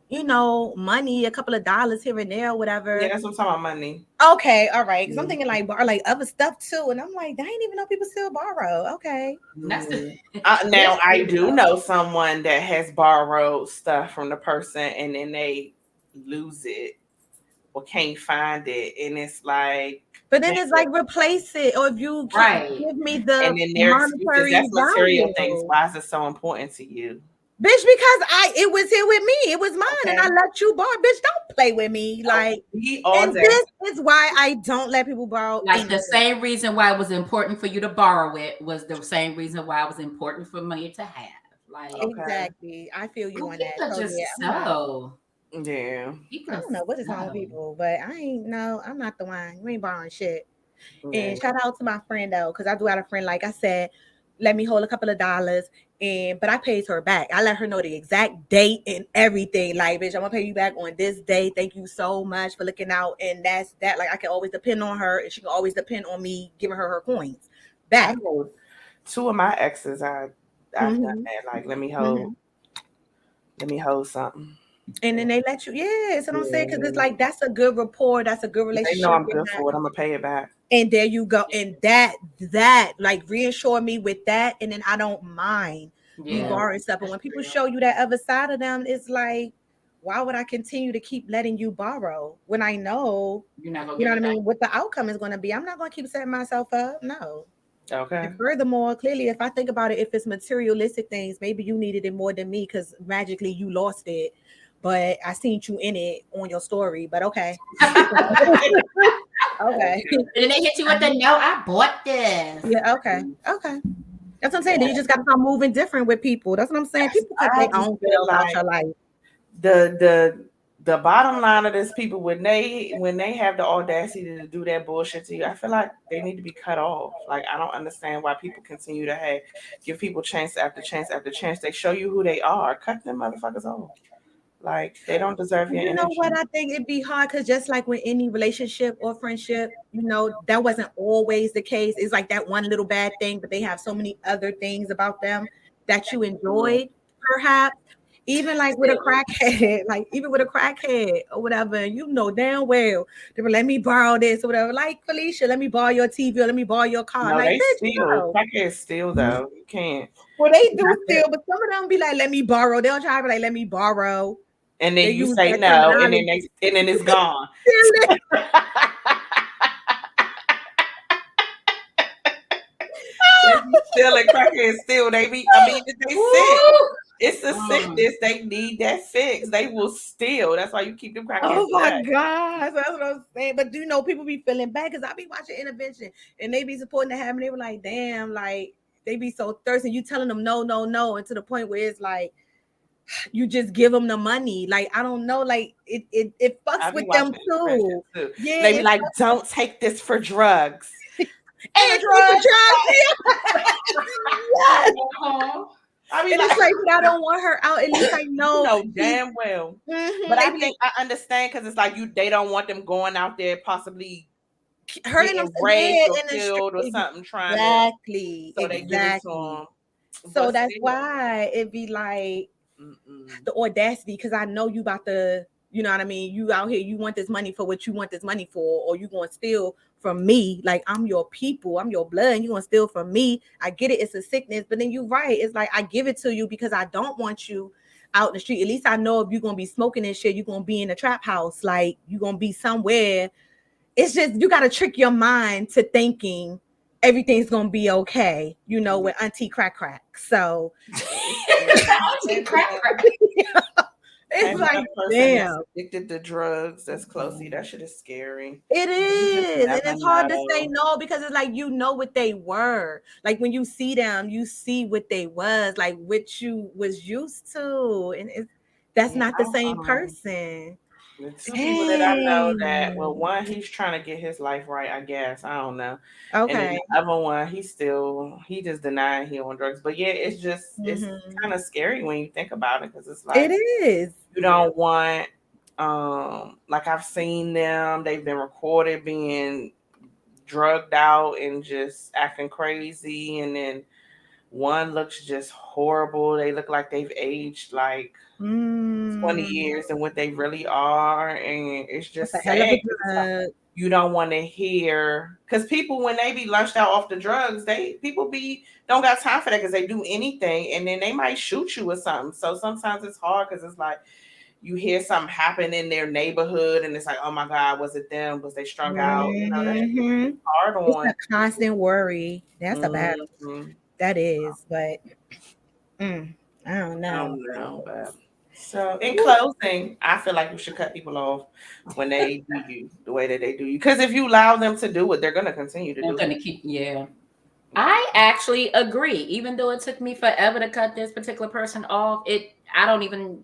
money, a couple of dollars here and there or whatever. yeah, that's what I'm talking about, money. Okay, all right. Because I'm thinking like other stuff too. And I'm like, I didn't even know people still borrow. Okay. Now, I do know someone that has borrowed stuff from the person and then they lose it or can't find it. And it's like, but then it's like replace it, or if you can't give me the and then their excuses, that's material value. things. Why is it so important to you? Bitch, because it was here with me. It was mine, and I let you borrow. Bitch, don't play with me. Like, and this is why I don't let people borrow. Like the same reason why it was important for you to borrow it was the same reason why it was important for me to have. Like, exactly, I feel you on that. So just yeah. I don't know what is wrong with people, but I'm not the one. You ain't borrowing shit. And shout out to my friend though, because I do have a friend, like I said, let me hold a couple of dollars, but I paid her back. I let her know the exact date and everything. Like, bitch, I'm gonna pay you back on this day. Thank you so much for looking out. And that's that. Like, I can always depend on her, and she can always depend on me giving her coins back. Two of my exes, I've done that. Like, let me hold something. And then they let you, that's what I'm saying. Because it's like, that's a good rapport. That's a good relationship. They know I'm good for it. I'm going to pay it back. And there you go. And that like reassure me with that. And then I don't mind you borrowing stuff. But when people show you that other side of them, it's like, why would I continue to keep letting you borrow when I know, you're not gonna you know what I mean, what the outcome is going to be? I'm not going to keep setting myself up. No. Okay. And furthermore, clearly, if I think about it, if it's materialistic things, maybe you needed it more than me because magically you lost it. But I seen you in it on your story. But okay. Okay. And then they hit you with the no, I bought this. Yeah, okay. That's what I'm saying. Then you just gotta start moving different with people. That's what I'm saying. People take their own feel about your life. The bottom line of this, people, when they have the audacity to do that bullshit to you, I feel like they need to be cut off. Like, I don't understand why people continue to give people chance after chance after chance. They show you who they are. Cut them motherfuckers off. Like, they don't deserve your energy. You know what? I think it'd be hard because just like with any relationship or friendship, that wasn't always the case. It's like that one little bad thing, but they have so many other things about them that you enjoyed, perhaps. Even like with a crackhead, or whatever, damn well they will let me borrow this or whatever. Like, Felicia, let me borrow your TV or let me borrow your car. No, like, they steal. Crackheads steal though. You can't. Well, they do steal, but some of them be like, let me borrow. They'll try to be like, let me borrow. And then you say no, and then it's gone. Stealing crackheads still. They sick. It's a sickness. They need that fix. They will steal. That's why you keep them crackheads. Oh my God. That's what I'm saying. But people be feeling bad because I be watching Intervention and they be supporting the habit. They were like, damn, like they be so thirsty. You telling them no. And to the point where it's like, you just give them the money. Like, I don't know. Like it fucks with them too. Yeah, they be like, don't take this for drugs. And drugs. Yes. I mean, it's like, but I don't want her out. At least I know. You know damn well. But I think I understand because it's like they don't want them going out there possibly hurting them, raped or killed or something. Exactly. So they give it to them. So that's why it be like the audacity, because I know you about to, you know what I mean? You out here, you want this money for what you want this money for, or you going to steal from me. Like, I'm your people, I'm your blood, and you going to steal from me. I get it, it's a sickness, but then you're right. It's like, I give it to you because I don't want you out in the street. At least I know if you're going to be smoking and shit, you're going to be in a trap house. Like, you're going to be somewhere. It's just, you got to trick your mind to thinking everything's going to be okay, with Auntie Crack. So Auntie Crack. It's like, damn. Addicted to drugs, that's closely. That shit is scary. It is. And it's hard to say no because it's like, what they were. Like, when you see them, you see what they was, like what you was used to. And that's not the same person. The two people that I know that, well, Dang. one, he's trying to get his life right, I guess. I don't know. And then Okay. the other one, he just denying he on drugs. But yeah, it's Mhm. kind of scary when you think about it because it's It like is. you don't want, like I've seen them, they've been recorded being drugged out and just acting crazy. And then one looks just horrible. They look like they've aged like 20 Mm. years than what they really are. And it's That's just a hell of sad a 'cause it's like drug. you don't want to hear because people when they be lunched out off the drugs, people be don't got time for that because they do anything and then they might shoot you or something. So sometimes it's hard because it's like you hear something happen in their neighborhood and it's like, oh my God, was it them? Was they strung out? You know, that shit Hmm. is hard It's on. a constant worry. That's a battle. Mhm. That is, but mm, I don't I know. don't know, but so in Whew. closing, I feel like you should cut people off when they do you the way that they do you. Because if you allow them to do it, they're gonna continue to I'm do it. gonna keep, yeah. I actually agree. Even though it took me forever to cut this particular person off, it don't even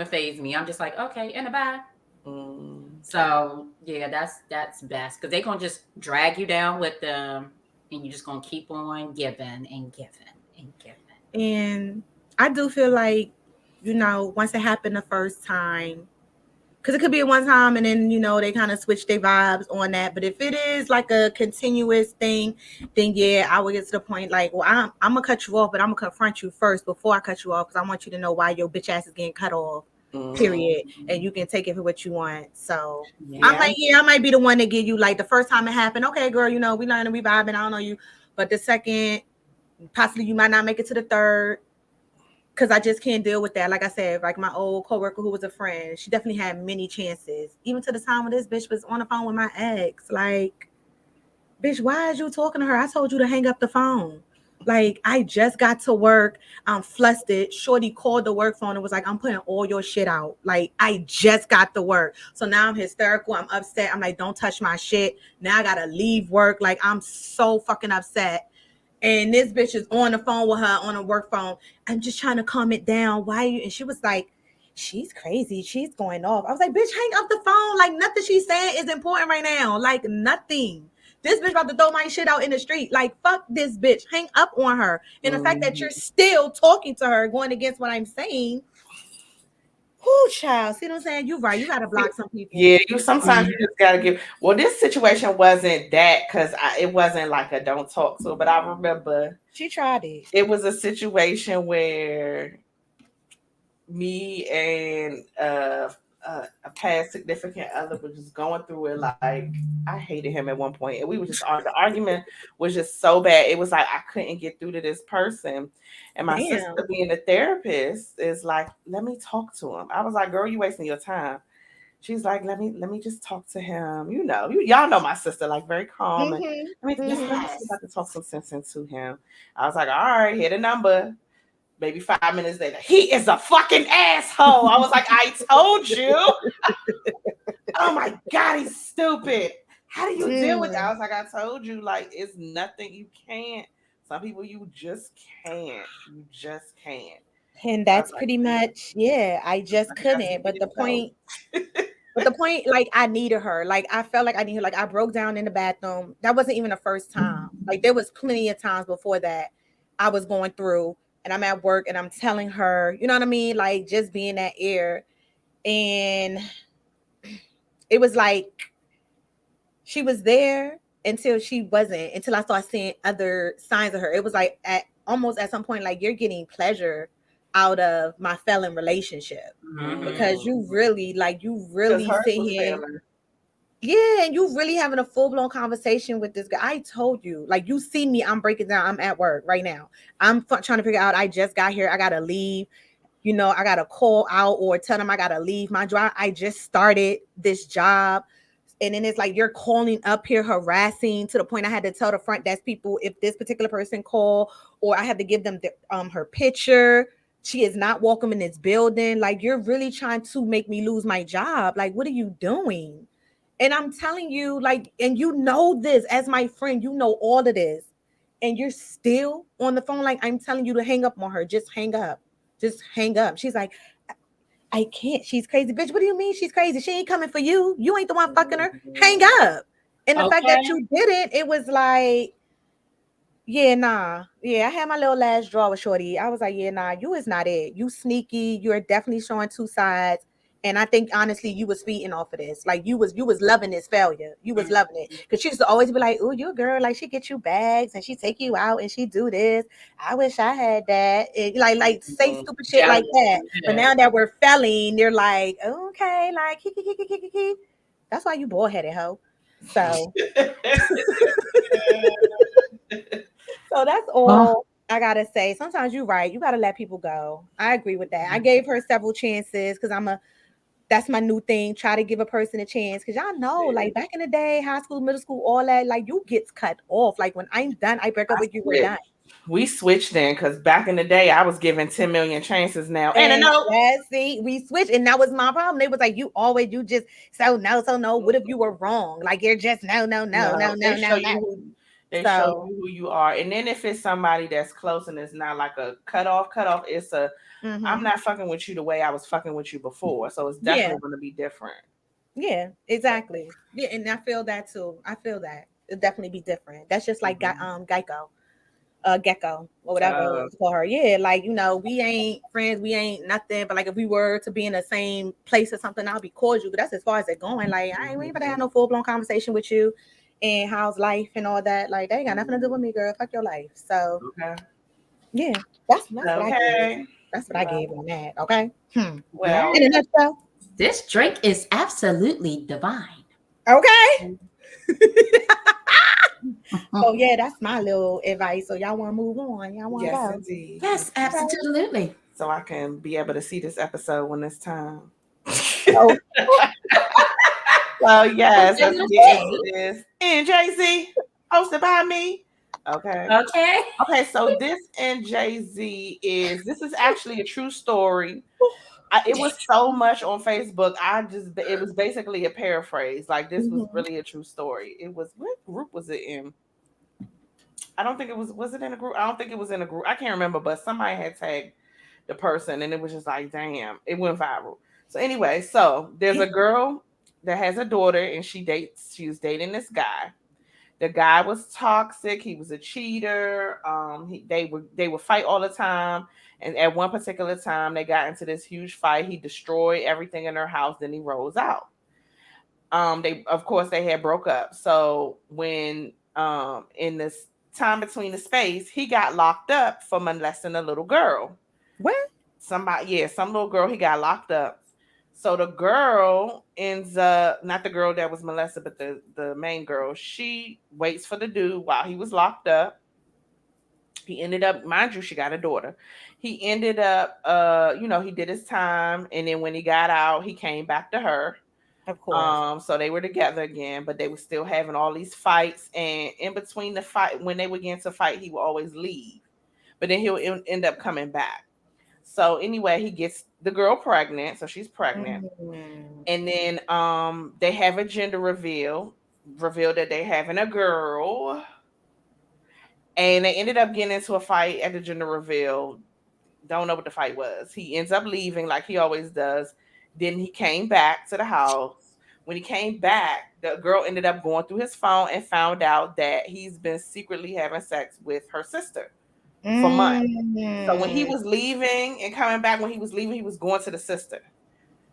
phase me. I'm just like, okay, and a bye. Mm. So yeah, that's best because they gonna just drag you down with them, and you're just gonna keep on giving and giving and giving. And I do feel like, once it happened the first time, because it could be one time and then, they kind of switch their vibes on that. But if it is like a continuous thing, then yeah, I would get to the point like, well, I'm going to cut you off, but I'm going to confront you first before I cut you off because I want you to know why your bitch ass is getting cut off, period. And you can take it for what you want. So I'm Yeah. like, yeah, I might be the one to give you like the first time it happened. Okay, girl, we learning, we vibing. I don't know you. But the second, possibly you might not make it to the third because I just can't deal with that. Like I said, like my old coworker who was a friend, she definitely had many chances. Even to the time when this bitch was on the phone with my ex. Like, bitch, why is you talking to her? I told you to hang up the phone. Like, I just got to work. I'm flustered. Shorty called the work phone and was like, I'm putting all your shit out. Like, I just got to work. So now I'm hysterical. I'm upset. I'm like, don't touch my shit. Now I gotta leave work. Like, I'm so fucking upset. And this bitch is on the phone with her on a work phone. I'm just trying to calm it down. Why are you? And she was like, she's crazy. She's going off. I was like, bitch, hang up the phone. Like, nothing she's saying is important right now. Like, nothing. This bitch about to throw my shit out in the street. Like, fuck this bitch. Hang up on her. And the fact that you're still talking to her, going against what I'm saying. Whoo, child. See what I'm saying? You're right. You got to block some people. Yeah, you sometimes you just gotta give. Well, this situation wasn't that because it wasn't like a don't talk to, but I remember She tried it. it was a situation where me and a past significant other was just going through it. Like I hated him at one point, and we were just the argument was just so bad. It was like I couldn't get through to this person, and my Damn. sister, being a therapist, is like, "Let me talk to him." I was like, "Girl, you wasting your time." She's like, let me just talk to him. Y'all know my sister, like very calm. And let me see if I can talk some sense into him. I was like, all right, hit a number. Maybe 5 minutes later, he is a fucking asshole. I was like, I told you. Oh my God, he's stupid. How do you deal with that? I was like, I told you, like, it's nothing you can't. Some people you just can't. You just can't. And I was that's like, pretty much, yeah, I just you gotta couldn't. see yourself. But the point, like, I needed her. Like, I felt like I needed her. Like, I broke down in the bathroom. That wasn't even the first time. Like, there was plenty of times before that I was going through and I'm at work and I'm telling her, you know what I mean? Like, just being that ear. And it was like she was there until she wasn't, until I started seeing other signs of her. It was like almost at some point, like, you're getting pleasure out of my failing relationship because you really Because hers sit was here. failing. Yeah, and you really having a full-blown conversation with this guy. I told you, like, you see me, I'm breaking down. I'm at work right now. I'm trying to figure out, I just got here. I got to leave. I got to call out or tell them I got to leave my job. I just started this job. And then it's like you're calling up here harassing to the point I had to tell the front desk people if this particular person call, or I had to give them her picture. She is not welcome in this building. Like, you're really trying to make me lose my job. Like, what are you doing? And I'm telling you, like, and you know this as my friend, you know all of this, and you're still on the phone. Like, I'm telling you to hang up on her. Just hang up. Just hang up. She's like, I can't. She's crazy. Bitch, what do you mean she's crazy? She ain't coming for you. You ain't the one fucking her. Hang up. And the fact that Okay. you didn't, it was like, yeah, nah. Yeah, I had my little last draw with Shorty. I was like, yeah, nah, you is not it. You sneaky. You're definitely showing two sides. And I think honestly, you was feeding off of this. Like you was loving this failure. You was loving it. Cause she used to always be like, oh, you a girl, like she get you bags and she take you out and she do this. I wish I had that. And like say stupid shit like that. But now that we're felling, they're like, okay, like hee. That's why you bald headed hoe. So So that's all I gotta say. Sometimes you're right. You gotta let people go. I agree with that. I gave her several chances because that's my new thing. Try to give a person a chance. Cause y'all know, like back in the day, high school, middle school, all that, like you gets cut off. Like when I'm done, I break up with you, we're done. We switched then because back in the day, I was given 10 million chances now. And a And note. see, we switched, and that was my problem. They was like, you just so no. What if you were wrong? Like you're just no. They show you who they show So you who you are. And then if it's somebody that's close and it's not like a cutoff, it's a I'm not fucking with you the way I was fucking with you before. So it's definitely gonna be different. yeah, exactly. Yeah, and I feel that too. I feel that it'll definitely be different. That's just like Geico. Gecko or whatever to call her. Yeah, like we ain't friends, we ain't nothing. But like if we were to be in the same place or something, I'll be cordial. But that's as far as it going. Like we ain't about to have no full blown conversation with you and how's life and all that. Like they ain't got nothing to do with me, girl. Fuck your life. So yeah, that's what I gave. That's what I gave on that. Okay. Well, in a nutshell. This drink is absolutely divine. Okay. So yeah, that's my little advice. So y'all want to move on? Y'all want to yes, go? indeed. Yes, absolutely. So I can be able to see this episode when it's time. Oh. So yes, let's get into this. NJZ, hosted by me. Okay. Okay, so this NJZ this is actually a true story. It was so much on Facebook. It was basically a paraphrase. Like this was really a true story. It was, what group was it in? I don't think it was it in a group? I don't think it was in a group. I can't remember, but somebody had tagged the person and it was just like, damn, it went viral. So anyway, so there's a girl that has a daughter and she was dating this guy. The guy was toxic. He was a cheater. They would fight all the time. And at one particular time, they got into this huge fight. He destroyed everything in their house. Then he rolls out. They had broke up. So when in this time between the space, he got locked up for molesting a little girl. What? Some little girl. He got locked up. So the girl ends up, not the girl that was molested, but the main girl, she waits for the dude while he was locked up. He ended up, mind you, she got a daughter. He ended up, he did his time. And then when he got out, he came back to her. Of course. So they were together again, but they were still having all these fights. And in between the fight, when they would get into fight, he would always leave. But then he'll end up coming back. So anyway, he gets the girl pregnant. So she's pregnant. And then they have a gender reveal that they having a girl. And they ended up getting into a fight at the gender reveal. Don't know what the fight was. He ends up leaving like he always does. Then he came back to the house. When he came back, the girl ended up going through his phone and found out that he's been secretly having sex with her sister for months. So when he was leaving and coming back, when he was leaving, he was going to the sister.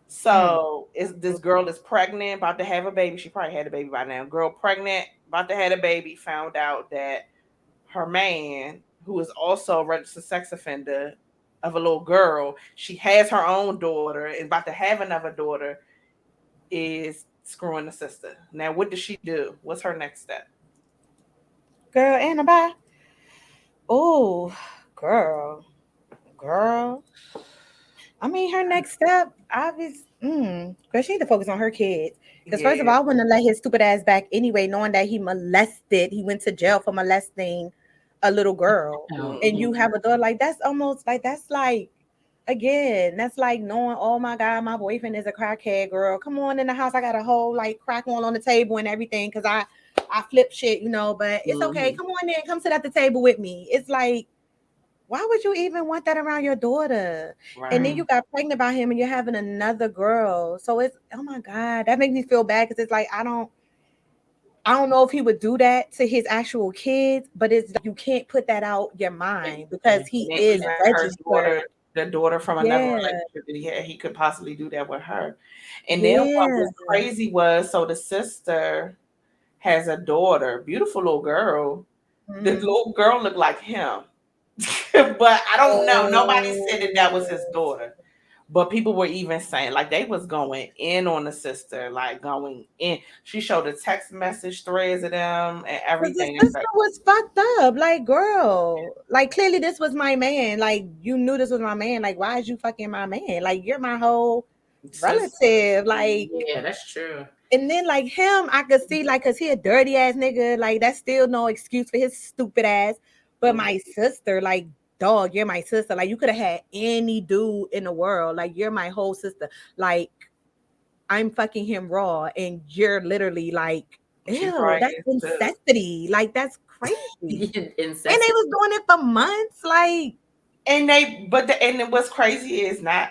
So this girl is pregnant, about to have a baby. She probably had a baby by now. Girl pregnant, about to have a baby, found out that her man, who is also a registered sex offender of a little girl, she has her own daughter and about to have another daughter, is screwing the sister. Now, what does she do? What's her next step? Girl, Annabelle. Oh, girl. I mean, her next step, obviously, girl, she need to focus on her kids. Because first of all, I wouldn't let his stupid ass back anyway, knowing that he went to jail for molesting a little girl. And you have a daughter, like that's almost like again, that's like knowing, oh my God, my boyfriend is a crackhead, girl. Come on in the house. I got a whole like crack on the table and everything because I flip shit, but it's okay. Come on in, come sit at the table with me. It's like, Why would you even want that around your daughter? Right. And then you got pregnant by him and you're having another girl. So it's, oh my God, that makes me feel bad because it's like, I don't know if he would do that to his actual kids, but it's you can't put that out your mind because he And is even registered. the daughter from another Yeah, relationship that he had, he could possibly do that with her. And then what yeah. was crazy was, so the sister has a daughter, beautiful little girl. The Mhm. little girl looked like him, but I don't know. Nobody said that was his Oh. daughter. But people were even saying like they was going in on the sister, like going in. She showed the text message threads of them and Cause the everything. And sister was fucked up. Like, girl, like clearly this was my man. Like, you knew this was my man. Like, why is you fucking my man? Like, you're my whole sister, relative. Like, Yeah, that's true. and then like him, I could see like, cause he a dirty ass nigga. Like, that's still no excuse for his stupid ass. But my sister, like, dog, you're my sister. Like, you could have had any dude in the world. Like, you're my whole sister. Like, I'm fucking him raw, and you're literally like, she ew, probably that's is too. incestity. Like, that's crazy. And Incest. they was doing it for months. Like, And they, but the, and what's crazy is not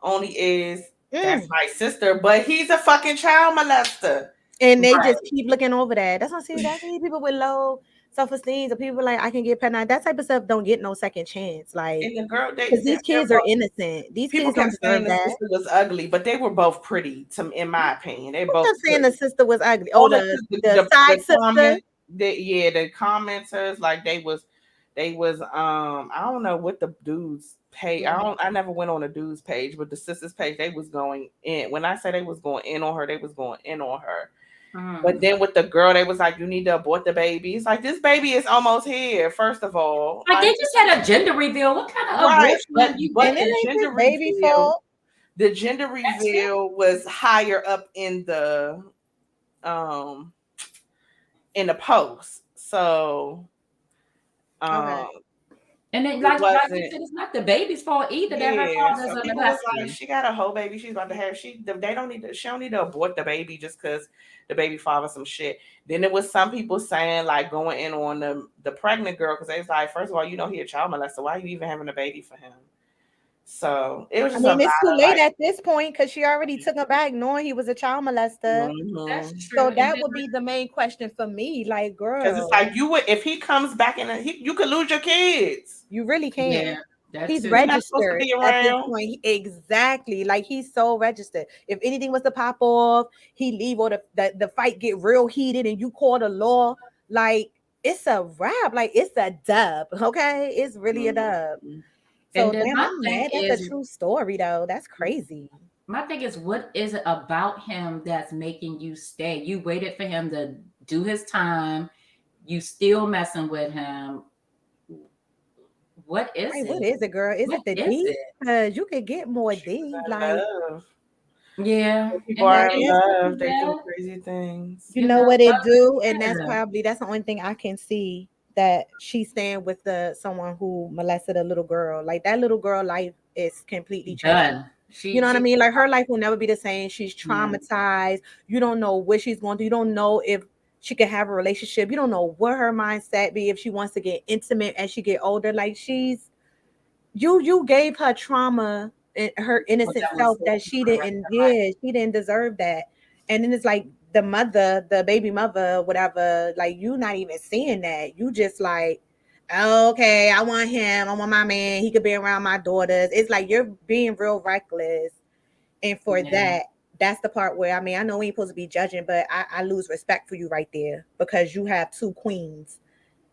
only is that's my sister, but he's a fucking child molester. and they Right. just keep looking over that. That's what I see. That's people with low self-esteem, or people like I can get pregnant. That type of stuff don't get no second chance. Like, And the girl, because these kids are innocent. These people kids don't kept saying deserve the that. sister was ugly, but they were both pretty, to, in my opinion. They Who both kept saying pretty. the sister was ugly? Oh, the side sister. The commenters, like they was I don't know what the dudes pay. I never went on a dude's page, but the sisters page, they was going in. When I say they was going in on her, they was going in on her. But then with the girl, they was like, you need to abort the baby. It's like, this baby is almost here, first of all. Like, they just had a gender reveal. What kind of Right, abortion? but And it the ain't gender his baby reveal, fault. the gender reveal was higher up in the um post. So Okay. And then, it like you wasn't. said, it's not the baby's fault either that her Yeah, father's so a people was like, molester. she got a whole baby. She's about to have. They don't need to. She don't need to abort the baby just because the baby father some shit. Then it was some people saying like going in on the pregnant girl because they was like, first of all, you know he a child molester. Why are you even having a baby for him? So it was I just a mean, lot it's too of late like. at this point because she already took him back, knowing he was a child molester. That's Mhm. true. So And that then, would be the main question for me. Like, Because it's girl, like you would if he comes back you could lose your kids. you really yeah, can. that He's too. You're not supposed to registered be at this around. point. Exactly. Like he's so registered. If anything was to pop off, he leave or the fight get real heated and you call the law. Like it's a wrap. Like it's a dub. Okay. It's really a dub. And So then damn, my I'm thing mad. That's a is, true story though. That's crazy. what is it about him that's making you stay? You waited for him to do his time. You still messing with him. What is Right, what it? is it, girl? Is What it the is D? it? Because you could get more D. Like, Love. Yeah. People And are then in damn, love. They do yeah, crazy things. you know what love it do, and it. that's the only thing I can see that she's staying with the someone who molested a little girl. Like that little girl life is completely changed. Done. You know what I She mean? Like her life will never be the same. She's yeah. traumatized. You don't know what she's going through. You don't know if she could have a relationship. You don't know what her mindset be if she wants to get intimate as she get older. Like you gave her trauma in her But innocent that was self that she for the rest didn't, of life. yeah, she didn't deserve that. And then it's like the mother, the baby mother, whatever, like you not even seeing that. You just like, "Oh, okay, I want him, I want my man, he could be around my daughters." It's like you're being real reckless. And for Yeah. that, that's the part where I mean, I know we ain't supposed to be judging, but I lose respect for you right there because you have two queens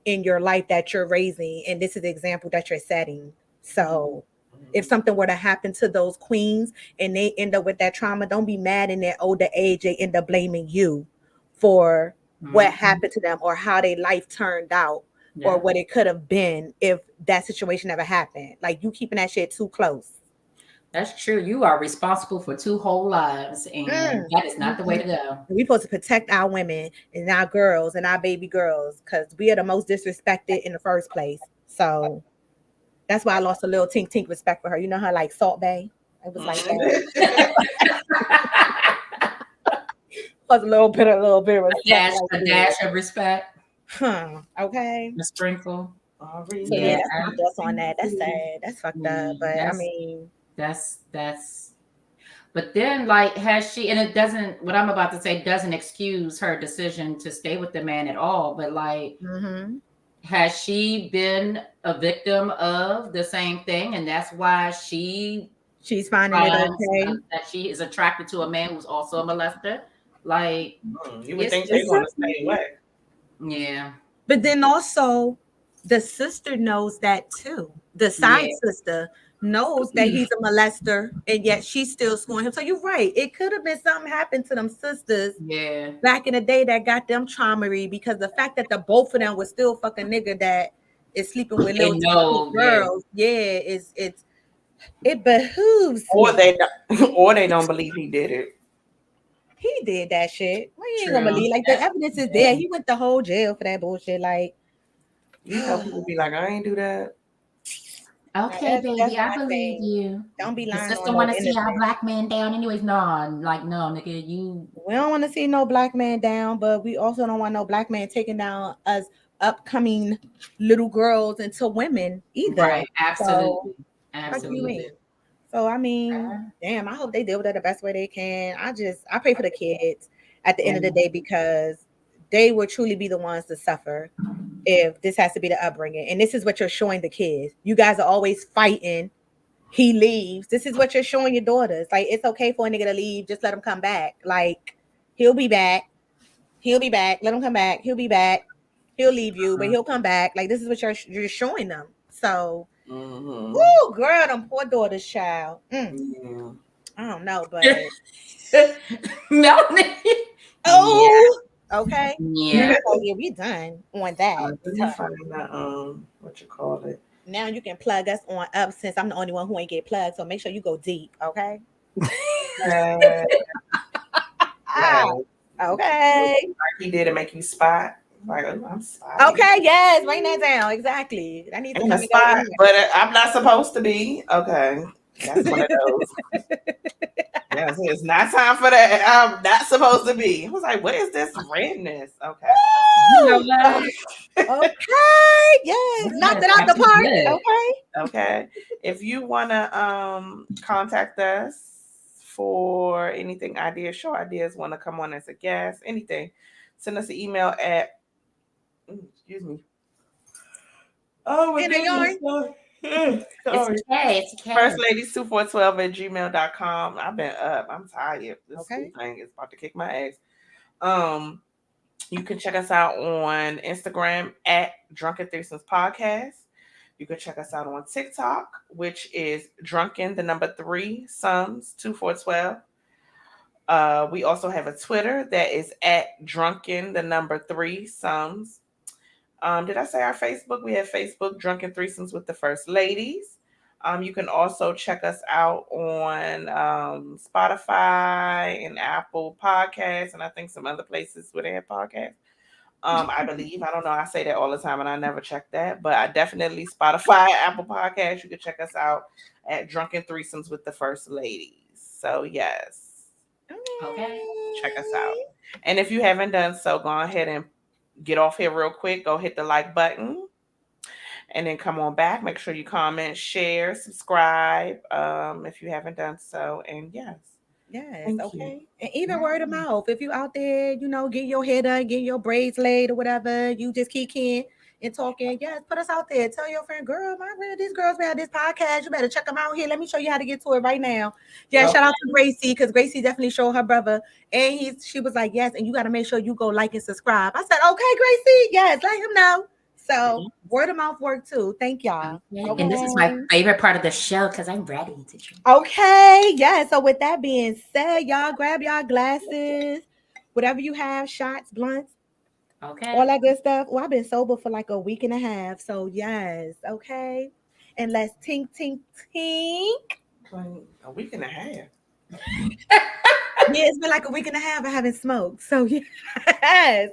in your life that you're raising, and this is the example that you're setting. So if something were to happen to those queens and they end up with that trauma, don't be mad in their older age they end up blaming you for what happened to them or how their life turned out or Yeah. what it could have been if that situation never happened. Like you keeping that shit too close. That's true. You are responsible for two whole lives, and that is not the way to go. We're supposed to protect our women and our girls and our baby girls because we are the most disrespected in the first place. So that's why I lost a little tink tink respect for her. You know her like Salt Bay. It was like that. Was a little bit of respect. A dash of respect. Huh. Okay. A sprinkle. R.E.A.D. So Yeah, that's my thoughts on that. That's sad. That's fucked up. But I mean, that's. But then, like, has she? And it doesn't. What I'm about to say doesn't excuse her decision to stay with the man at all. But like, has she been a victim of the same thing, and that's why she's finding it okay that she is attracted to a man who's also a molester? Like, you would think they're going to stay away. Yeah. But then also, the sister knows that too. The side sister knows that he's a molester, and yet she's still screwing him. So you're right. It could have been something happened to them sisters back in the day that got them traumery, because the fact that the both of them was still fucking nigga that is sleeping with little girls, it behooves or me. they don't believe he did it. He did that shit. Well, you ain't gonna believe. Like, the evidence is there. He went to whole jail for that bullshit. Like, you know, people be like, I ain't do that. Okay, baby, I believe you. Don't be lying. The sister want to see our black man down, anyways. No, like, no, nigga, we don't want to see no black man down, but we also don't want no black man taking down us upcoming little girls into women either. Right? Absolutely, absolutely. So I mean, damn, I hope they deal with it the best way they can. I pray for the kids at the end of the day, because they will truly be the ones to suffer if this has to be the upbringing. And this is what you're showing the kids. You guys are always fighting. He leaves. This is what you're showing your daughters. Like, it's okay for a nigga to leave. Just let him come back. Like, he'll be back. He'll be back. Let him come back. He'll be back. He'll leave you, but he'll come back. Like, this is what you're showing them. So, woo, girl, them poor daughters, child. I don't know, but Melanie. Okay. Yeah. So yeah, we done on that. What you call it? Now you can plug us on up, since I'm the only one who ain't get plugged. So make sure you go deep, okay? Okay. Like he did it, make you spot. Like, oh, I'm spotting. Okay, yes, write that down. Exactly. I need to come spot, but I'm not supposed to be. Okay. That's one of those. Yes, it's not time for that. I'm not supposed to be. I was like, what is this redness? Okay. Okay. Yes. Knocked it out the park. Okay. Okay. If you want to contact us for anything, ideas, show ideas, want to come on as a guest, anything, send us an email at excuse me. Oh my goodness. It's okay. firstladies2412@gmail.com. I've been up. I'm tired. This school thing is about to kick my ass. You can check us out on Instagram at Drunken Threesomes Podcast. You can check us out on TikTok, which is Drunken 3Sums 2412. We also have a Twitter that is at Drunken 3Sums. Did I say our Facebook? We have Facebook, Drunken Threesomes with the First Ladies. You can also check us out on Spotify and Apple Podcasts, and I think some other places where they have podcasts. I believe. I don't know. I say that all the time, and I never check that. But I definitely Spotify, Apple Podcasts. You can check us out at Drunken Threesomes with the First Ladies. So, yes. Okay. Check us out. And if you haven't done so, go ahead and get off here real quick. Go hit the like button. And then come on back. Make sure you comment, share, subscribe if you haven't done so. And yes. Yes, okay. And even word of mouth. If you out there, get your hair done, get your braids laid or whatever, you just kicking and talking. Yes, put us out there. Tell your friend, girl, these girls have this podcast. You better check them out here. Let me show you how to get to it right now. Yeah, shout out to Gracie, because Gracie definitely showed her brother. And she was like, yes, and you got to make sure you go like and subscribe. I said, okay, Gracie, yes, let him know. So word of mouth work too. Thank y'all. Okay. And this is my favorite part of the show, because I'm ready to drink. Okay, yeah. So with that being said, y'all grab y'all glasses, whatever you have, shots, blunts, all that good stuff. Well, I've been sober for like a week and a half. So yes, okay. And let's tink, tink, tink. A week and a half. Yeah, it's been like a week and a half. I haven't smoked. So yes.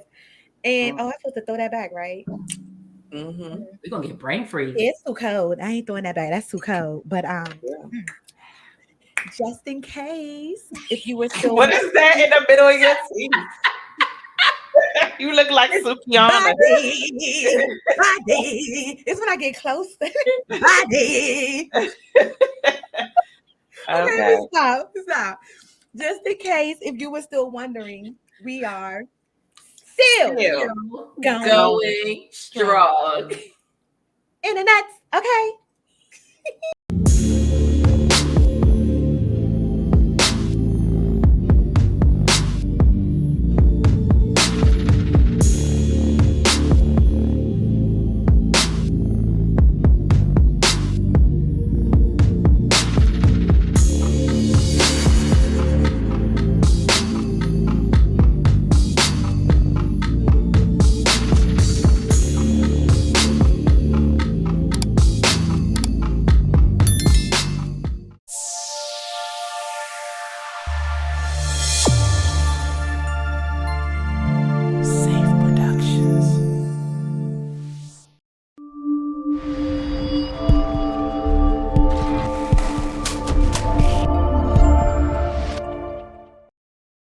And I'm supposed to throw that back, right? We're gonna get brain freeze. It's too cold. I ain't throwing that back. That's too cold. But just in case, if you were still what is that in the middle of your teeth? You look like Sukiana. Body. It's when I get close. Body. Okay, stop. Just in case, if you were still wondering, we are still Going strong. Internets. Okay.